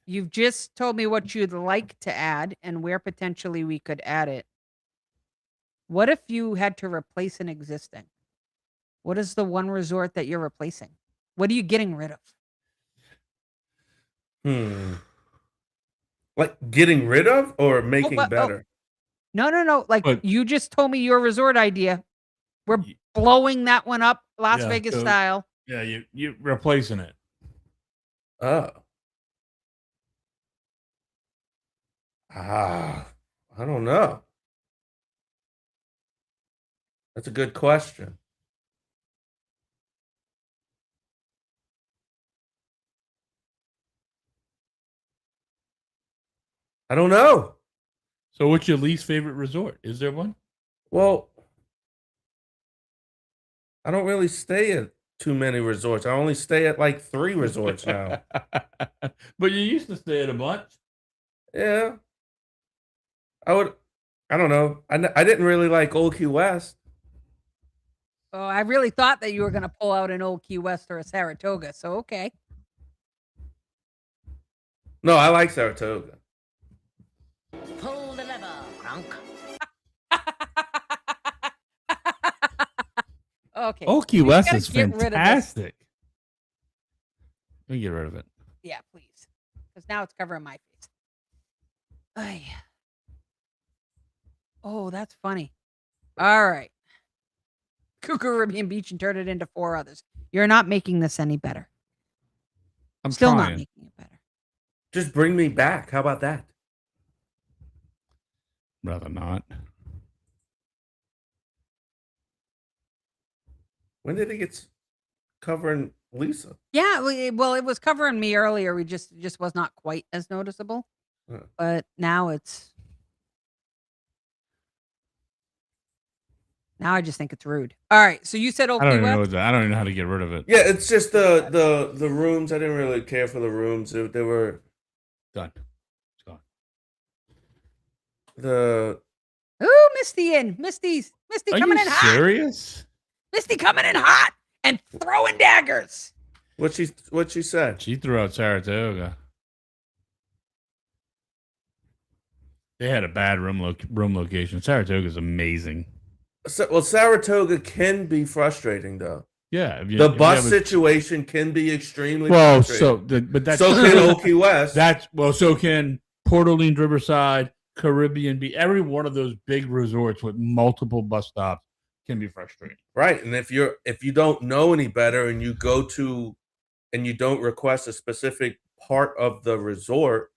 You've just told me what you'd like to add and where potentially we could add it. What if you had to replace an existing? What is the one resort that you're replacing? What are you getting rid of? Like getting rid of or making but- better? No. Like But- you just told me your resort idea. We're Y- blowing that one up Las Yeah, Vegas so- style. Yeah, you replacing it. Oh. I don't know. That's a good question. I don't know. So, what's your least favorite resort? Is there one? Well, I don't really stay at too many resorts. I only stay at like 3 resorts now. But you used to stay at a bunch. Yeah. I don't know. I didn't really like Old Key West. Oh, I really thought that you were gonna pull out an old Key West or a Saratoga, so okay. No, I like Saratoga. Pull the lever, Kronk. Okay. Old Key we West gotta is get rid of this. fantastic. Let me get rid of it. Yeah, please. Because now it's covering my face. Ay. Oh, that's funny. All right. Caribbean Beach and turn it into 4 others. You're not making this any better. I'm Still not trying. making it better. Just bring me back. How about that? Rather not. When did it get covering Lisa? Yeah, well, it was covering me earlier. We just was not quite as noticeable. But now it's now I just think it's rude. All right, so you said Old I don't Key even know. West? I don't even know how to get rid of it. Yeah, it's just the rooms. I didn't really care for the rooms. They were Done. It's gone. the Ooh, Misty in. Misty Are coming you in hot. serious? Misty coming in hot and throwing daggers. what she said. She threw out Saratoga. They had a bad room location. Saratoga's amazing. Well, Saratoga can be frustrating though. Yeah, The bus situation can be extremely well. frustrating. But that's So can Old Key West. So can Port Orleans Riverside, Caribbean Beach. Every one of those big resorts with multiple bus stops can be frustrating. Right, and if you don't know any better and you go to and you don't request a specific part of the resort,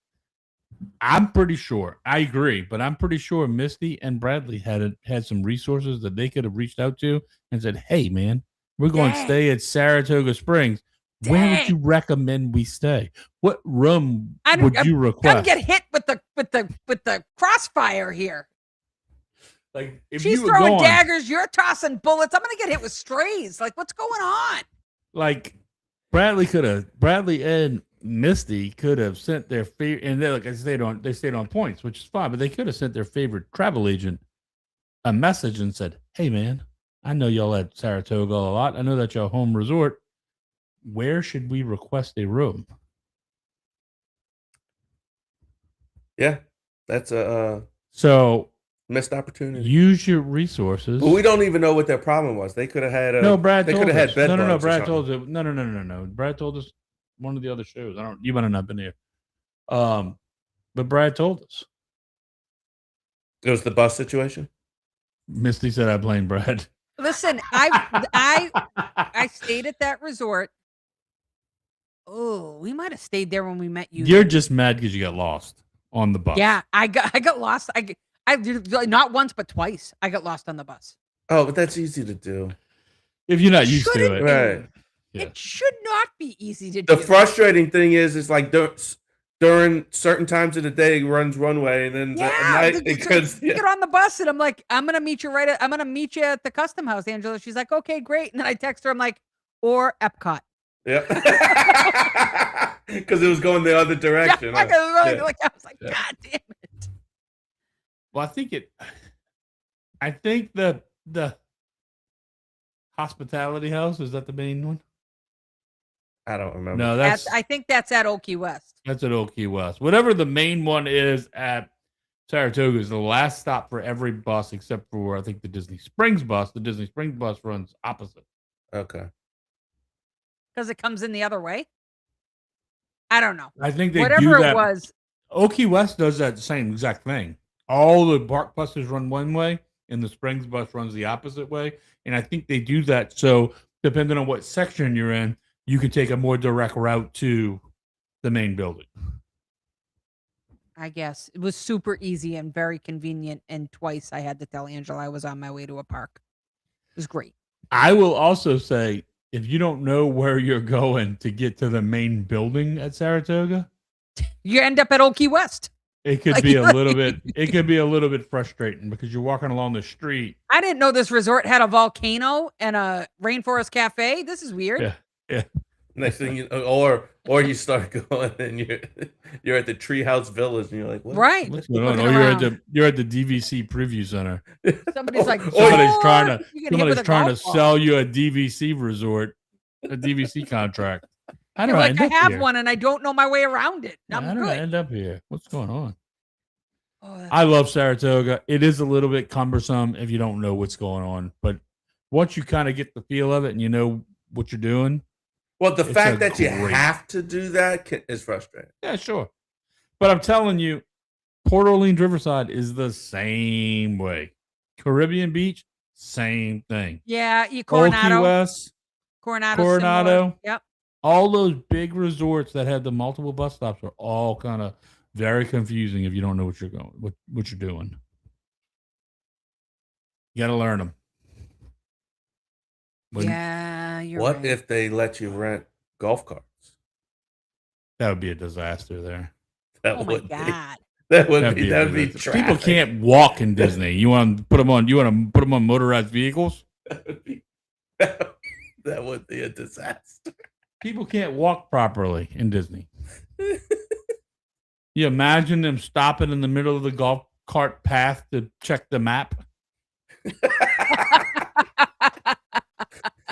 I'm pretty sure. I agree, but I'm pretty sure Misty and Bradley had some resources that they could have reached out to and said, "Hey, man, we're going to Dang. stay at Saratoga Springs. Where would you recommend we stay? What room would you request?" Come get hit with the crossfire here. Like if She's you were throwing going, daggers, you're tossing bullets. I'm gonna get hit with strays. Like, what's going on? like Bradley and Misty could have sent their favorite, and they stayed on points, which is fine, but they could have sent their favorite travel agent a message and said, "Hey, man, I know y'all at Saratoga a lot. I know that's your home resort. Where should we request a room?" yeah, that's a So missed opportunity. use your resources. But we don't even know what their problem was. They could have had a No, Brad. They told could have had us. bed No. bugs or Brad something. told us. No. Brad told us one of the other shows. You might have not been here. But Brad told us. It was the bus situation. Misty said, "I blame Brad." Listen, I stayed at that resort. Oh, we might have stayed there when we met you. You're just mad because you got lost on the bus. Yeah, I got lost. I did not once but twice. I got lost on the bus. Oh, but that's easy to do. If you're not used Shouldn't to it, be. Right. Yeah. It should not be easy to The do. frustrating thing is like during certain times of the day it runs one way, and then at night it goes. Get on the bus, and I'm like, I'm gonna meet you at the custom house, Angela. She's like, okay, great. And then I text her, I'm like, or Epcot. Yeah, because it was going the other direction. Yeah, I was like, Yeah. God damn it. Well, I think the hospitality house, is that the main one? I don't remember. No, I think that's at Old Key West. that's at Old Key West. Whatever the main one is at Saratoga is the last stop for every bus except for I think the Disney Springs bus. The Disney Springs bus runs opposite. Okay. Because it comes in the other way. I don't know. I think they Whatever do that. it was. Old Key West does that same exact thing. All the BART buses run one way, and the Springs bus runs the opposite way. And I think they do that so depending on what section you're in, you can take a more direct route to the main building. I guess it was super easy and very convenient. And twice I had to tell Angela I was on my way to a park. was great. I will also say, if you don't know where you're going to get to the main building at Saratoga, You end up at Old Key West. it could Like, be a little bit. It could be a little bit frustrating because you're walking along the street. I didn't know this resort had a volcano and a rainforest cafe. This is weird. Yeah, yeah. Next thing you or you start going and you're at the Treehouse Villas and you're like, what? Right. What's Just going on? looking Oh, around. you're at the DVC Preview Center. Somebody's like, Somebody's trying "George, to you get hit with a golf ball." sell you a DVC resort, a DVC contract. How do You're I like, end I up have here? one and I don't know my way around it. How I'm did I good. end up here? What's going on? Oh, that's- I love Saratoga. It is a little bit cumbersome if you don't know what's going on, but once you kind of get the feel of it and you know what you're doing, Well, the It's fact a that you great- have to do that is frustrating. yeah, sure. But I'm telling you, Port Orleans Riverside is the same way. Caribbean Beach, same thing. yeah, Old Key Coronado. West, Coronado. Coronado. Yep. all those big resorts that have the multiple bus stops are all kind of very confusing if you don't know what you're doing. You got to learn them. Yeah, you're What right. if they let you rent golf carts? That would be a disaster there. That Oh my would be. God. That would That'd be. a That'd be. disaster. People traffic. can't walk in Disney. You want to put them on? You want to put them on motorized vehicles? That would be. That would be a disaster. People can't walk properly in Disney. You imagine them stopping in the middle of the golf cart path to check the map?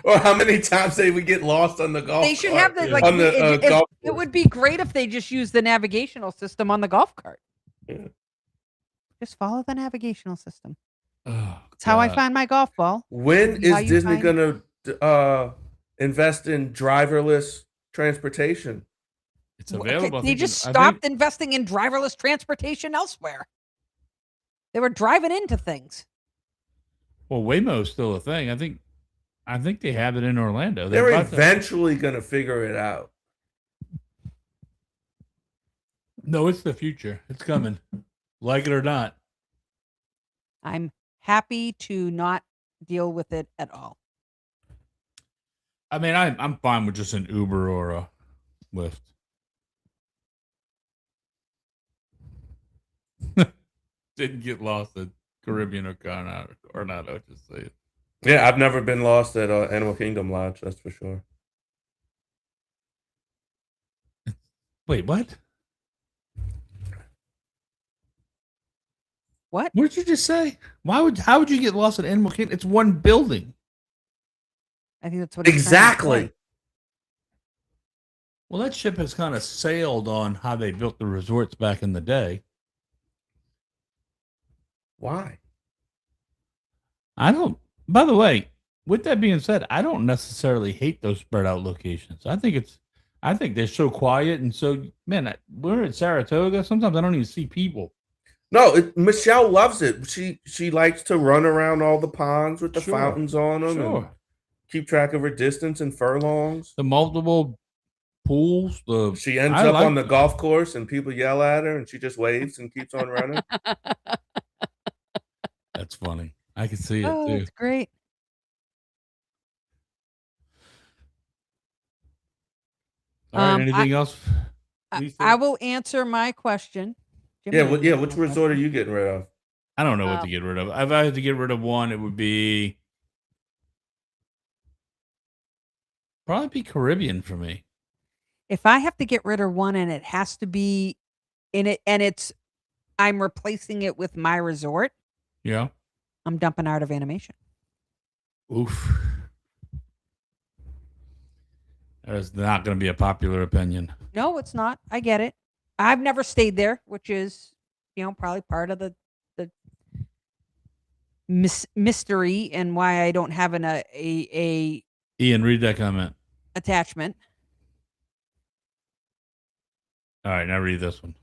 Or how many times they would get lost on the golf? They should cart? have the like. On the golf It would be great if they just used the navigational system on the golf cart. Yeah. Just follow the navigational system. Oh, That's how I God. find my golf ball. When How is you Disney find- gonna invest in driverless transportation? It's available. I They think just I stopped think- investing in driverless transportation elsewhere. They were driving into things. Well, Waymo's still a thing. I think they have it in Orlando. They're about to- eventually gonna figure it out. No, it's the future. It's coming. Like it or not. I'm happy to not deal with it at all. I mean, I'm fine with just an Uber or a Lyft. Didn't get lost at Caribbean or Coronado, just say it. Yeah, I've never been lost at Animal Kingdom Lodge. That's for sure. Wait, what? What? What did you just say? How would you get lost at Animal Kingdom? It's one building. I think that's what he's trying to Exactly. say. Well, that ship has kind of sailed on how they built the resorts back in the day. Why? By the way, with that being said, I don't necessarily hate those spread out locations. I think they're so quiet and so, man, we're at Saratoga. Sometimes I don't even see people. No, Michelle loves it. She likes to run around all the ponds with the Sure. fountains on them and Sure. keep track of her distance and furlongs. The multiple pools, She ends I up like on the it. golf course and people yell at her and she just waves and keeps on running. That's funny. I can see it Oh, too. that's great. All right, Um, anything else? Lisa? I will answer my question. Yeah, Jimmy, yeah. answer Which my resort are question. you getting rid of? I don't know what to get rid of. If I had to get rid of one, it would be probably Caribbean for me. If I have to get rid of one and it has to be in it and I'm replacing it with my resort, Yeah. I'm dumping Art of Animation. Oof. That is not going to be a popular opinion. No, it's not. I get it. I've never stayed there, which is, probably part of the mystery and why I don't have a Ian, read that comment. attachment. All right, now read this one.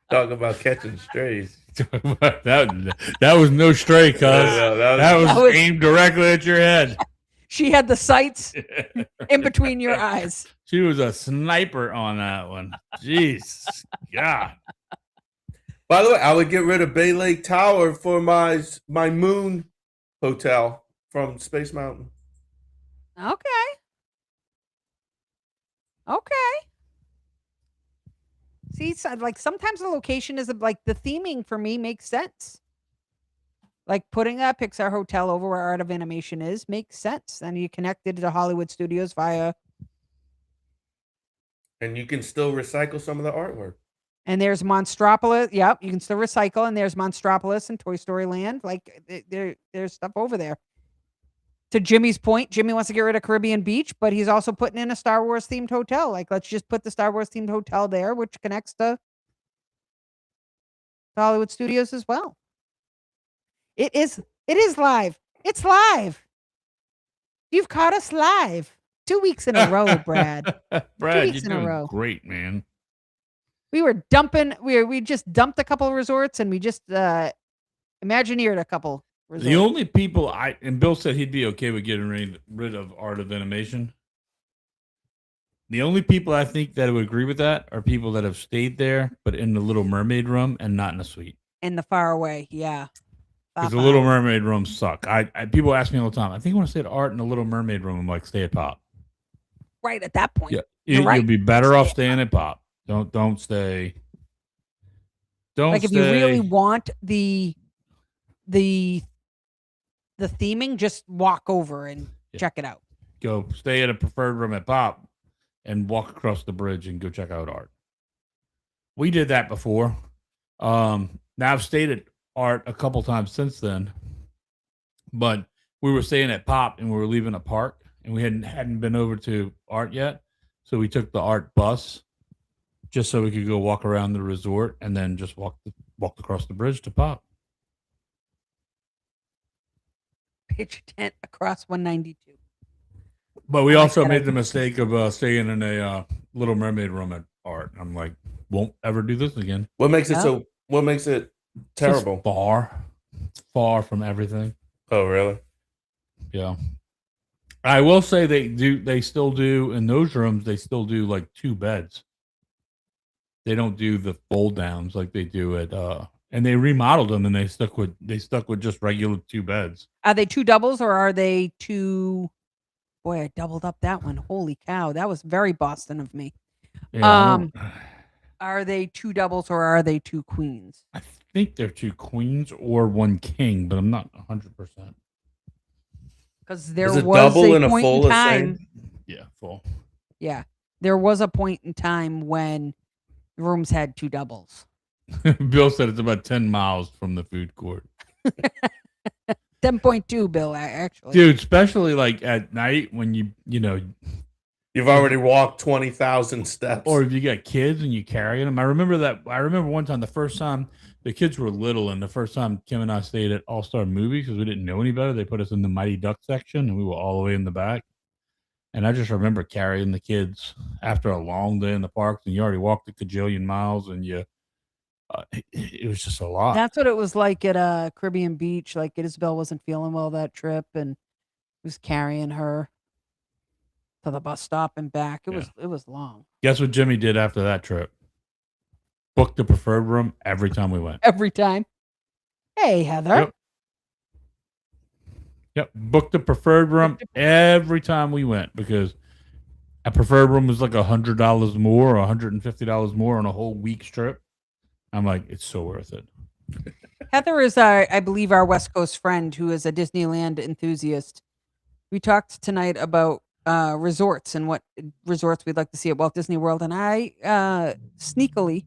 Talk about catching strays. that was no stray, cuz. That was aimed directly at your head. She had the sights in between your eyes. She was a sniper on that one. Jeez. God. By the way, I would get rid of Bay Lake Tower for my Moon hotel from Space Mountain. Okay. Okay. See, so, like sometimes the location is like the theming for me makes sense. Like putting a Pixar hotel over where Art of Animation is makes sense. And you connected to Hollywood Studios via. And you can still recycle some of the artwork. And there's Monstropolis. Yep, you can still recycle. And there's Monstropolis and Toy Story Land. Like there's stuff over there. To Jimmy's point, Jimmy wants to get rid of Caribbean Beach, but he's also putting in a Star Wars themed hotel. Like, let's just put the Star Wars themed hotel there, which connects to Hollywood Studios as well. It is live. It's live. You've caught us live 2 weeks in a row, Brad. Brad, weeks you're in a doing row. great, man. We were dumping. We just dumped a couple of resorts, and we just Imagineered a couple. Resorts. The only people and Bill said he'd be okay with getting rid of Art of Animation. The only people I think that would agree with that are people that have stayed there, but in the Little Mermaid room and not in a suite. In the far away, yeah. Because the Little Mermaid rooms suck. I people ask me all the time. I think I want to stay at Art in the Little Mermaid room. I'm like, stay at Pop. Right at that point, Yeah, right. You'll be better off staying at Pop. Don't stay. Don't like stay. if you really want the theming, just walk over and check it out. Go stay at a preferred room at Pop and walk across the bridge and go check out Art. We did that before. Now I've stayed at Art a couple times since then, but we were staying at Pop and we were leaving a park and we hadn't been over to Art yet, so we took the Art bus just so we could go walk around the resort and then just walk across the bridge to Pop. Pitch tent across 192. But we also made the mistake of staying in a Little Mermaid room at Art. I'm like, won't ever do this again. What makes it so? What makes it terrible? It's far from everything. Oh, really? Yeah. I will say they still do in those rooms. They still do like 2 beds. They don't do the fold downs like they do at and they remodeled them and they stuck with just regular 2 beds. Are they 2 doubles or are they 2? Boy, I doubled up that one. Holy cow, that was very Boston of me. Yeah, are they 2 doubles or are they 2 queens? I think they're 2 queens or 1 king, but I'm not 100%. Because there Is it was double a and a point full in the time. same? Yeah, full. Yeah, there was a point in time when rooms had 2 doubles. Bill said it's about 10 miles from the food court. 10.2, Bill, actually. Dude, especially like at night when You've already walked 20,000 steps. or if you got kids and you carry them. I remember one time, the first time the kids were little, and the first time Kim and I stayed at All Star Movies because we didn't know any better. They put us in the Mighty Duck section, and we were all the way in the back. And I just remember carrying the kids after a long day in the parks, and you already walked a cajillion miles, and it was just a lot. That's what it was like at Caribbean Beach. Like Isabel wasn't feeling well that trip, and was carrying her to the bus stop and back. It was long. Guess what Jimmy did after that trip? Booked the preferred room every time we went. Every time. Hey, Heather. Yep. Booked the preferred room every time we went because a preferred room was like $100 more or $150 more on a whole week's trip. I'm like, it's so worth it. Heather is I believe our West Coast friend who is a Disneyland enthusiast. We talked tonight about resorts and what resorts we'd like to see at Walt Disney World, and I sneakily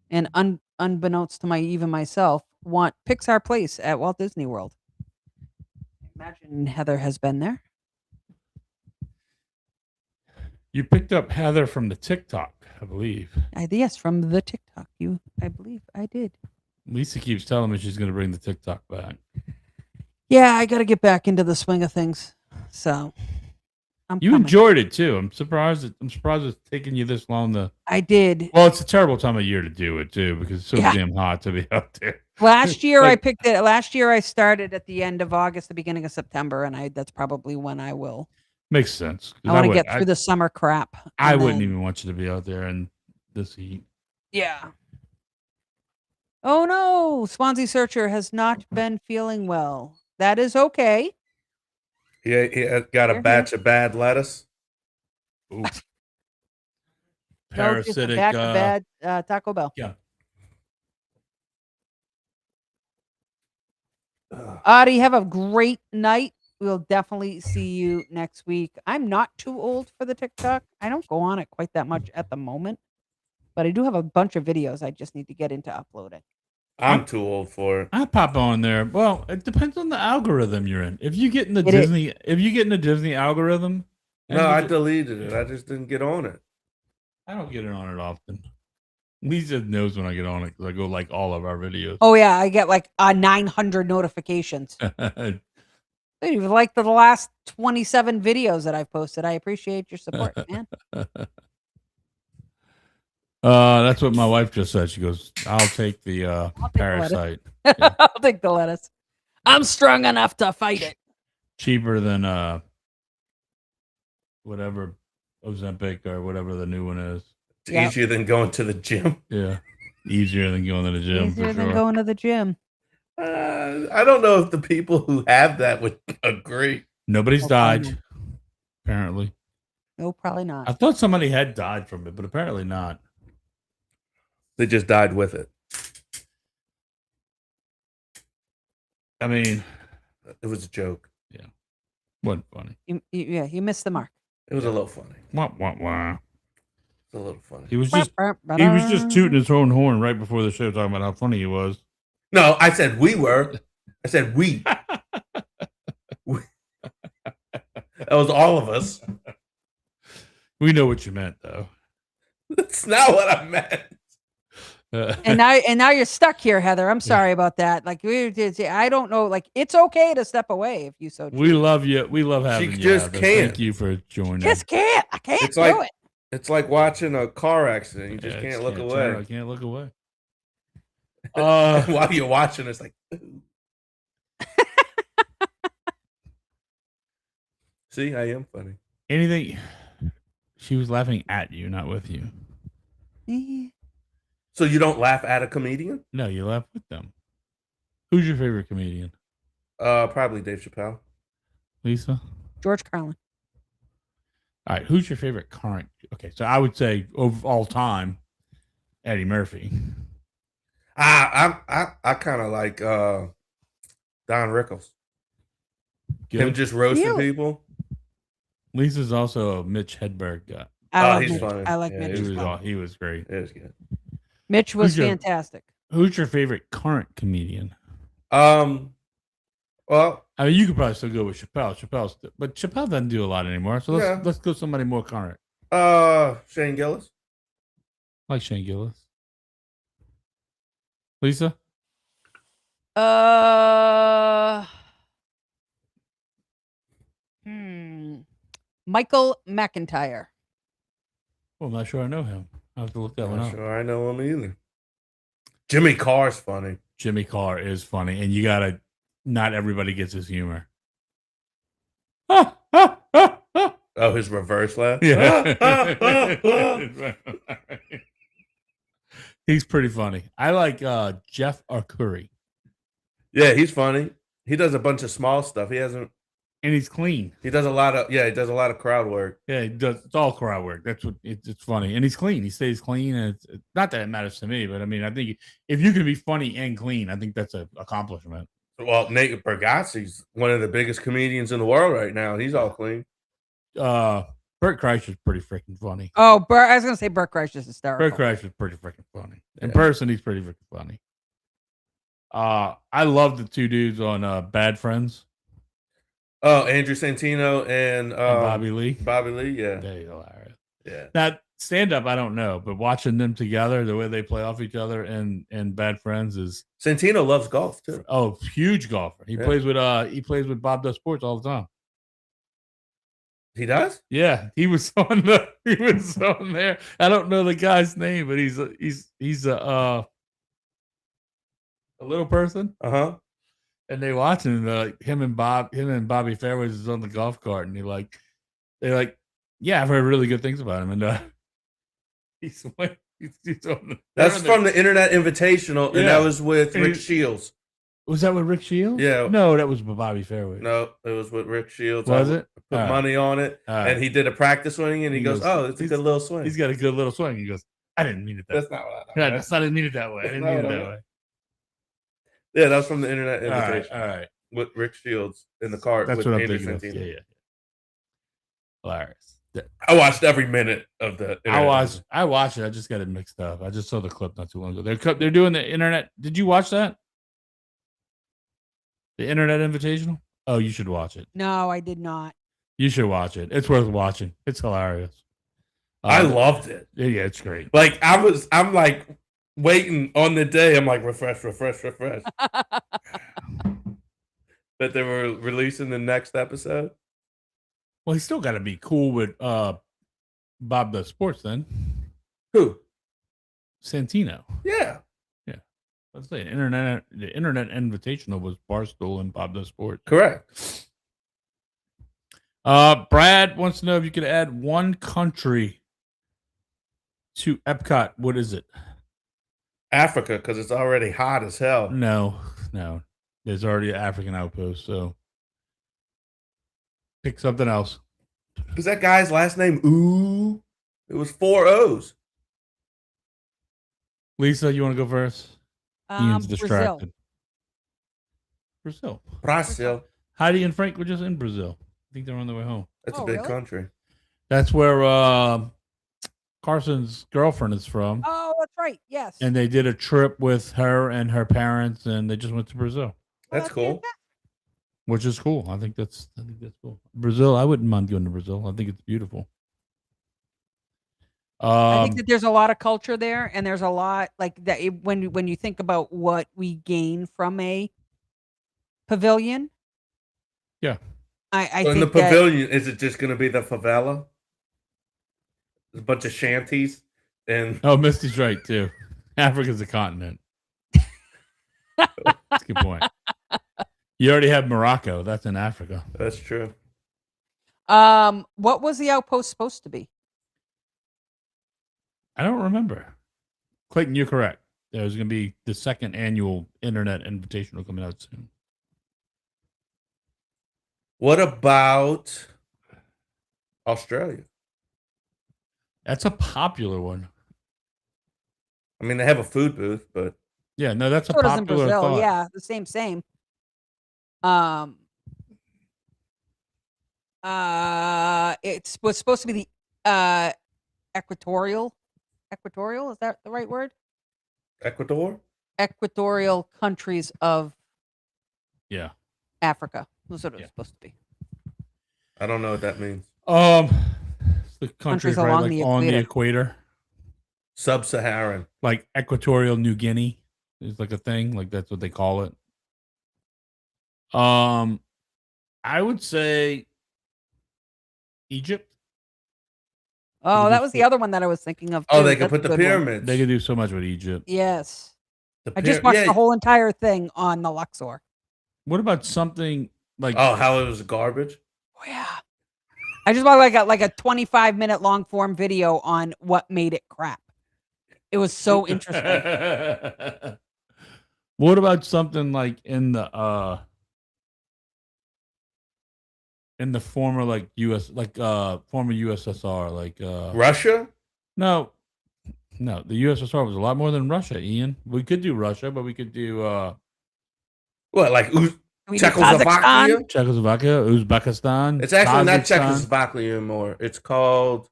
and unbeknownst to even myself want Pixar Place at Walt Disney World. Imagine Heather has been there. You picked up Heather from the TikTok, I believe. Yes, from the TikTok. I believe I did. Lisa keeps telling me she's going to bring the TikTok back. Yeah, I got to get back into the swing of things. So, you coming. enjoyed it too. I'm surprised it's taking you this long I did. Well, it's a terrible time of year to do it too because it's so damn hot to be out there. Last year I picked it. Last year I started at the end of August, the beginning of September, and that's probably when I will. Makes sense. I want to get through the summer crap. I wouldn't even want you to be out there in this heat. Yeah. Oh no, Swansea Searcher has not been feeling well. That is okay. He had got a Here, batch of bad lettuce. Oof. No, just a Parasitic. batch of bad Taco Bell. Yeah. Audie, have a great night. We'll definitely see you next week. I'm not too old for the TikTok. I don't go on it quite that much at the moment, but I do have a bunch of videos I just need to get into uploading. I'm too old for it. I pop on there. Well, it depends on the algorithm you're in. If you get in the It is. Disney, if you get in the Disney algorithm, and No, you I get- deleted it. I just didn't get on it. I don't get it on it often. Lisa knows when I get on it because I go like all of our videos. Oh yeah, I get like 900 notifications. Dude, you've liked the last 27 videos that I've posted. I appreciate your support, man. That's what my wife just said. She goes, "I'll take the the lettuce." parasite. I'll take the lettuce. I'm strong enough to fight it. Cheaper than whatever Ozempic or whatever the new one is. It's Yep. easier than going to the gym. Yeah, easier than going to the gym. Easier for than sure. going to the gym. I don't know if the people who have that would agree. Nobody's Oh, probably died, apparently. No, probably I not. thought somebody had died from it, but apparently not. They just died with it. I mean, It was a joke. wasn't funny. You missed the mark. It was a little funny. Wah, wah, wah. It's a little funny. He was just tooting his own horn right before the show, talking about how funny he was. No, I said we were. I said we. That was all of us. We know what you meant, though. That's not what I meant. And now you're stuck here, Heather. I'm sorry about that. Like I don't know. Like it's okay to step away if you so choose. we love you. We love having you. just Heather. can't. Thank you for joining. Just can't. I can't It's do like- it. It's like watching a car accident. You just Yeah, can't look turn. away. I can't look away. While you're watching, it's like. See, I am funny. Anything? She was laughing at you, not with you. Eh. So you don't laugh at a comedian? No, you laugh with them. Who's your favorite comedian? Probably Dave Chappelle. Lisa? George Carlin. All right, who's your favorite current? Okay, so I would say of all time, Eddie Murphy. I kind of like Don Rickles. Good. Him just roasting Really? people. Lisa's also a Mitch Hedberg guy. I love he's Mitch. funny. I like Yeah, Mitch. He as was well. he was great. It was good. Mitch was Who's your- fantastic. Who's your favorite current comedian? Well, I mean, you could probably still go with Chappelle. But Chappelle doesn't do a lot anymore. So Yeah. let's go somebody more current. Shane Gillis. I like Shane Gillis. Lisa? Michael McIntyre. Well, I'm not sure I know him. I have to look that one Not up. sure I know him either. Jimmy Carr's funny. Jimmy Carr is funny, and you gotta. Not everybody gets his humor. Oh, his reverse laugh. Yeah. He's pretty funny. I like Jeff Arcuri, Yeah, he's funny. He does a bunch of small stuff. He hasn't. and he's clean. He does a lot of. Yeah, he does a lot of crowd work. Yeah, he does. It's all crowd work. That's what it's funny, and he's clean. He stays clean, and it's not that it matters to me, but I mean, I think if you can be funny and clean, I think that's an accomplishment. Well, Nate Bargatze's one of the biggest comedians in the world right now. He's all clean. Bert Kreischer's pretty freaking funny. Oh, I was gonna say Burt Kreischer is hysterical. Bert Kreischer's pretty freaking funny. In Yeah. person, he's pretty freaking funny. I love the two dudes on Bad Friends Oh, Andrew Santino and and Bobby Lee. Bobby Lee, yeah, They're hilarious. yeah. That stand up, I don't know, but watching them together, the way they play off each other and Bad Friends is Santino loves golf too. huge golfer. He Yeah. plays with Bob Does Sports all the time. He does. Yeah, he was on there. I don't know the guy's name, but he's a little person. Uh-huh. And they watching him and Bobby Fairways is on the golf cart, and they're like, yeah, I've heard really good things about him, and he's That's from the Internet Invitational, and Yeah. that was with Rick And- Shields. Was that with Rick Shields? Yeah. No, that was with Bobby Fairway. No, it was with Rick Shields. Was I it? put All right. money on it, All right. and he did a practice swing, and he goes, "Oh, it's a good little swing." He's got a good little swing. He goes, I didn't mean it that That's way. not what I know. Yeah, I didn't mean it that way. I That's didn't not mean it what I that meant. way. Yeah, that was from the Internet All right. Invitation All right. with Rick Shields in the car That's with what I'm Andrew thinking of. Santino. Yeah. Hilarious. I watched every minute of the. I Internet watched it. I just got it mixed up. I just saw the clip not too long ago. They're doing the internet. Did you watch that? The Internet Invitational? Oh, you should watch it. No, I did not. You should watch it. It's worth watching. It's hilarious. I loved it. Yeah, it's great. Like I'm like waiting on the day. I'm like refresh. That they were releasing the next episode. Well, he's still got to be cool with Bob the Sports then. Who? Santino. Yeah. Let's say the Internet Invitational was Barstool and Bob the Sports. Correct. Brad wants to know if you could add one country to Epcot. What is it? Africa, because it's already hot as hell. No. There's already an African outpost, so pick something else. Is that guy's last name Ooh? It was 4 O's. Lisa, you want to go first? Ian's Brazil. distracted. Brazil. Brazil. Heidi and Frank were just in Brazil. I think they're on their way home. That's Oh, a big really? country. That's where Carson's girlfriend is from. Oh, that's right. Yes. And they did a trip with her and her parents, and they just went to Brazil, That's cool. fantastic. which is cool. I think that's cool. Brazil, I wouldn't mind going to Brazil. I think it's beautiful. I think that there's a lot of culture there, and there's a lot like that when you think about what we gain from a pavilion. Yeah. I So in think the that pavilion, is it just going to be the favela? There's a bunch of shanties and Oh, Misty's right too. Africa's a continent. That's a good point. You already have Morocco. That's in Africa. that's true. what was the outpost supposed to be? I don't remember. Clayton, you're correct. There's going to be the second annual Internet Invitational coming out soon. What about Australia? That's a popular one. I mean, they have a food booth, but Yeah, no, that's a So does in popular Brazil. thought. Yeah, the same. It was supposed to be the equatorial. Equatorial, is that the right word? Ecuador? Equatorial countries of Yeah. Africa. That's what it was Yeah. supposed to be. I don't know what that means. It's the countries Countries right along like the on the equator. equator, Sub-Saharan. like Equatorial New Guinea is like a thing, like that's what they call it. I would say Egypt. Oh, could that do was the so- other one that I was thinking of. Oh, too. they could That's put a the good one. pyramids. They could do so much with Egypt. Yes. The I just pyra- watched yeah. the whole entire thing on the Luxor. What about something like Oh, how it was garbage? Oh, yeah. I just watched like a 25-minute long form video on what made it crap. It was so interesting. What about something like in the former like US like former USSR like Russia? no the USSR was a lot more than Russia, Ian. We could do Russia, but we could do What, like We did Czechoslovakia? Kazakhstan. Czechoslovakia, Uzbekistan. It's actually not Kazakhstan. Czechoslovakia anymore. It's called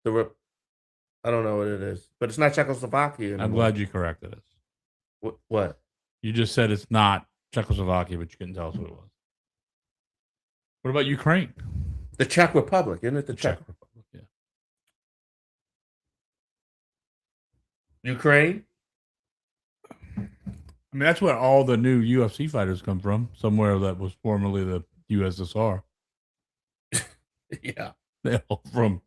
I don't know what it is, but it's not Czechoslovakia anymore. I'm glad you corrected us. What? You just said it's not Czechoslovakia, but you couldn't tell us what it was. What about Ukraine? The Czech Republic, isn't it? The Czech Republic, yeah. Ukraine? I mean, that's where all the new UFC fighters come from. Somewhere that was formerly the USSR. Yeah. They're all from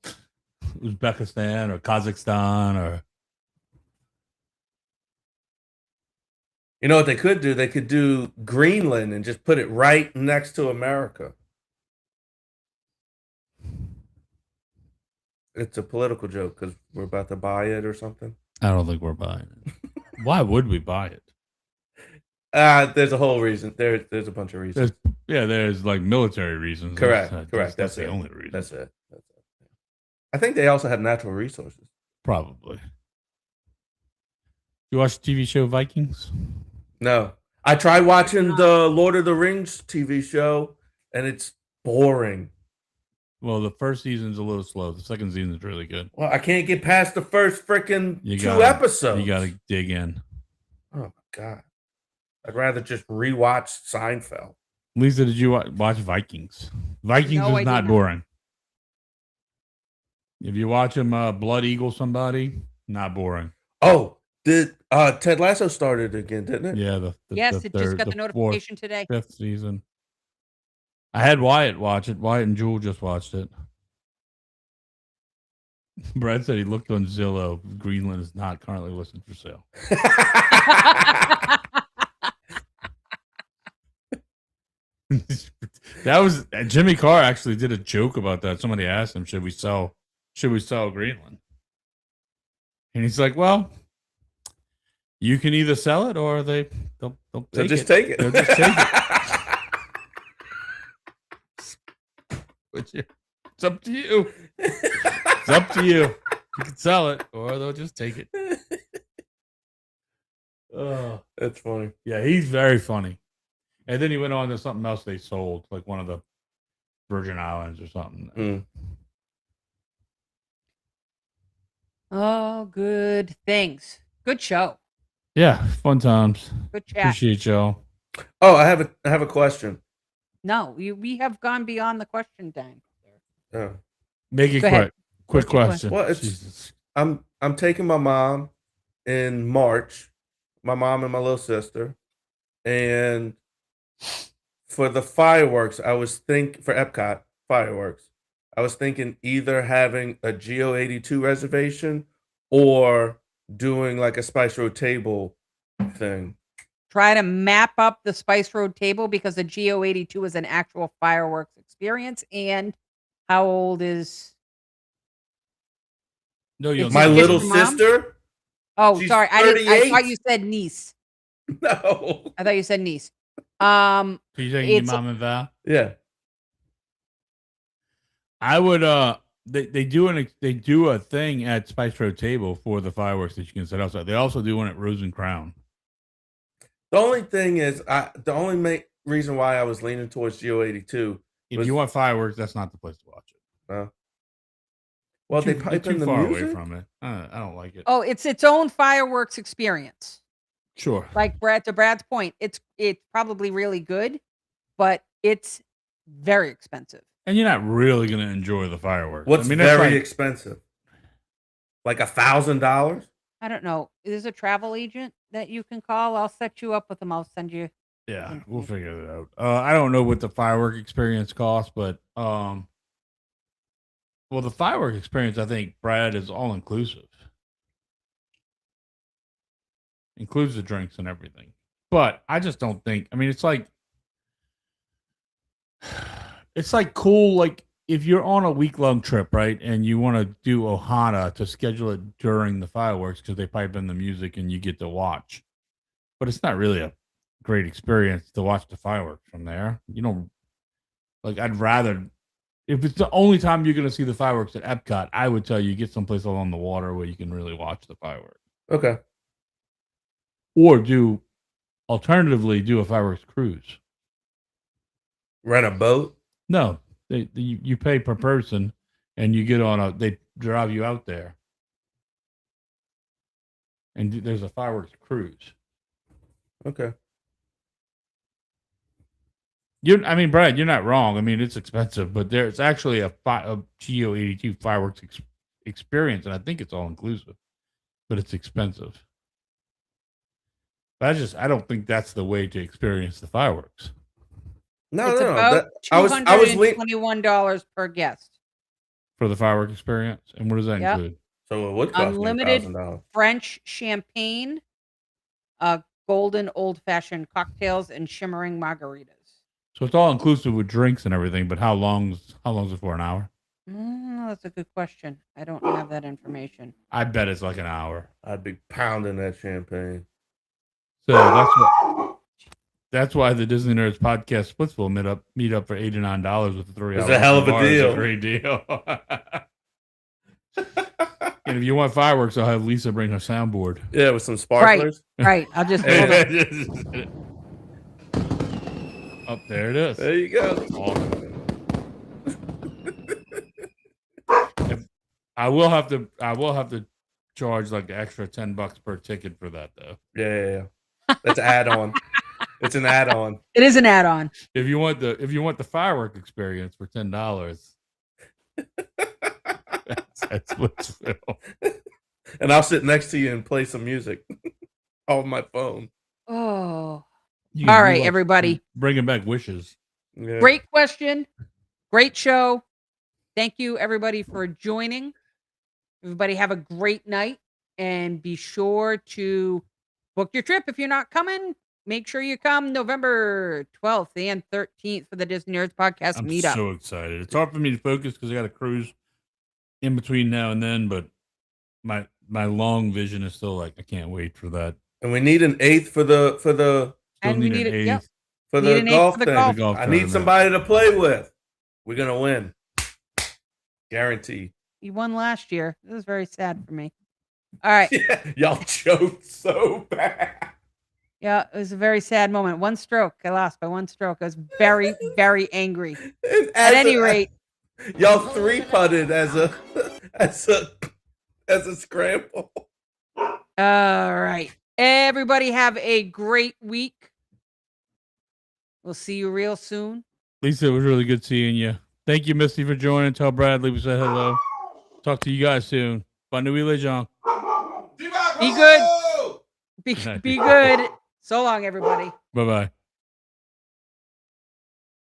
Uzbekistan or Kazakhstan or. You know what they could do? They could do Greenland and just put it right next to America. it's a political joke because we're about to buy it or something. I don't think we're buying it. Why would we buy it? There's a whole reason. There's a bunch of reasons. There's like military reasons. Correct. That's That's the it. only reason. That's it. I think they also have natural resources. Probably. You watch the TV show Vikings? No, I tried watching the Lord of the Rings TV show, and it's boring. Well, the first season's a little slow. The second season's really good. Well, I can't get past the first freaking two gotta- episodes. You got to dig in. Oh my god! I'd rather just rewatch Seinfeld. Lisa, did you watch Vikings? Vikings No, I is did not not. boring. If you watch them Blood Eagle somebody, not boring. Oh, did Ted Lasso started again, didn't it? Yeah, Yes, the it just third, got the fourth, notification today. fifth season. I had Wyatt watch it. Wyatt and Jewel just watched it. Brad said he looked on Zillow. Greenland is not currently listed for sale. That was Jimmy Carr actually did a joke about that. Somebody asked him, should we sell Greenland? And he's like, well, you can either sell it or they'll So just take take it. They'll just take it. It's up to you. It's up to you. You can sell it or they'll just take it. Oh, That's funny. yeah, he's very funny. And then he went on to something else they sold, like one of the Virgin Islands or something. Mm. Oh, good things. Good show. Yeah, fun times. Good chat. Appreciate y'all. Oh, I have a question. No, we have gone beyond the question time. Oh. Make it Go ahead. quick. What's your Question. Well, it's- Jesus. I'm taking my mom in March. My mom and my little sister, and for the fireworks, for Epcot fireworks, I was thinking either having a Geo 82 reservation or doing like a Spice Road table thing. Try to map up the Spice Road table because the Geo 82 is an actual fireworks experience. And how old is? No, you'll It's My just little your mom? sister? Oh, She's sorry. I thought 38. you said niece. No. I thought you said niece. So you taking your it's- mom and Val? Yeah. I would they do a thing at Spice Road Table for the fireworks that you can set outside. They also do one at Rose and Crown. The only thing is, the only reason why I was leaning towards Geo 82. If you want fireworks, that's not the place to watch it. Well, they You're pipe too in the far music. away from it. I don't like it. Oh, it's its own fireworks experience. Sure. Like Brad's point, it's probably really good, but it's very expensive. And you're not really going to enjoy the fireworks. What's that's very like- expensive? Like $1,000? I don't know. There's a travel agent that you can call. I'll set you up with them. I'll send you. Yeah, we'll figure it out. I don't know what the firework experience costs, but well, the firework experience, I think, Brad, is all inclusive. Includes the drinks and everything. But I just don't think, I mean, it's like cool, like if you're on a week-long trip, right, and you want to do Ohana, to schedule it during the fireworks because they pipe in the music and you get to watch. But it's not really a great experience to watch the fireworks from there. You know, like I'd rather, if it's the only time you're going to see the fireworks at Epcot, I would tell you get someplace along the water where you can really watch the fireworks. Okay. Or alternatively, do a fireworks cruise. Rent a boat? No, you pay per person, and you get on they drive you out there, and there's a fireworks cruise. Okay. I mean, Brad, you're not wrong. I mean, it's expensive, but there's actually a Geo 82 fireworks experience, and I think it's all inclusive, but it's expensive. But I don't think that's the way to experience the fireworks. No, It's no. about I was $221 per guest. For the fireworks experience, and what does that Yep. include? So it would cost Unlimited me $1,000. French champagne, golden old-fashioned cocktails, and shimmering margaritas. So it's all inclusive with drinks and everything. But how long's it for? An hour? Oh, that's a good question. I don't have that information. I bet it's like an hour. I'd be pounding that champagne. So that's why the Disney Nerds podcast splits will meet up for $89 with the 3 hour. It's a hell of a bar. It's deal. a great deal. And if you want fireworks, I'll have Lisa bring her soundboard. Yeah, with some sparklers. Right. I'll just hold it. Up there it is. There you go. Awesome. I will have to charge like the extra $10 per ticket for that though. Yeah. That's an add-on. It's an add-on. It is an add-on. If you want the firework experience for $10, that's Splitsville. And I'll sit next to you and play some music on my phone. Oh. You All right, love everybody. bringing back wishes. Yeah. Great question. Great show. Thank you, everybody, for joining. Everybody have a great night. And be sure to book your trip if you're not coming. Make sure you come November 12th and 13th for the Disney Nerds Podcast I'm meetup. so excited. It's hard for me to focus because I got a cruise in between now and then, but my long vision is still like I can't wait for that. And we need an eighth for the Still And we need need an it. eighth. Yep. for Need the an eighth golf for the thing. golf. The golf I need tournament. somebody to play with. We're gonna win. Guaranteed. You won last year. It was very sad for me. All right. Y'all choked so bad. Yeah, it was a very sad moment. One stroke. I lost by one stroke. I was very, very angry. And At any rate, y'all 3-putted as a scramble. all right. Everybody have a great week. We'll see you real soon. Lisa, it was really good seeing you. Thank you, Misty, for joining. Tell Bradley we said hello. Talk to you guys soon. Bonne nuit, les gens. Be good. Be good. So long, everybody. Bye-bye.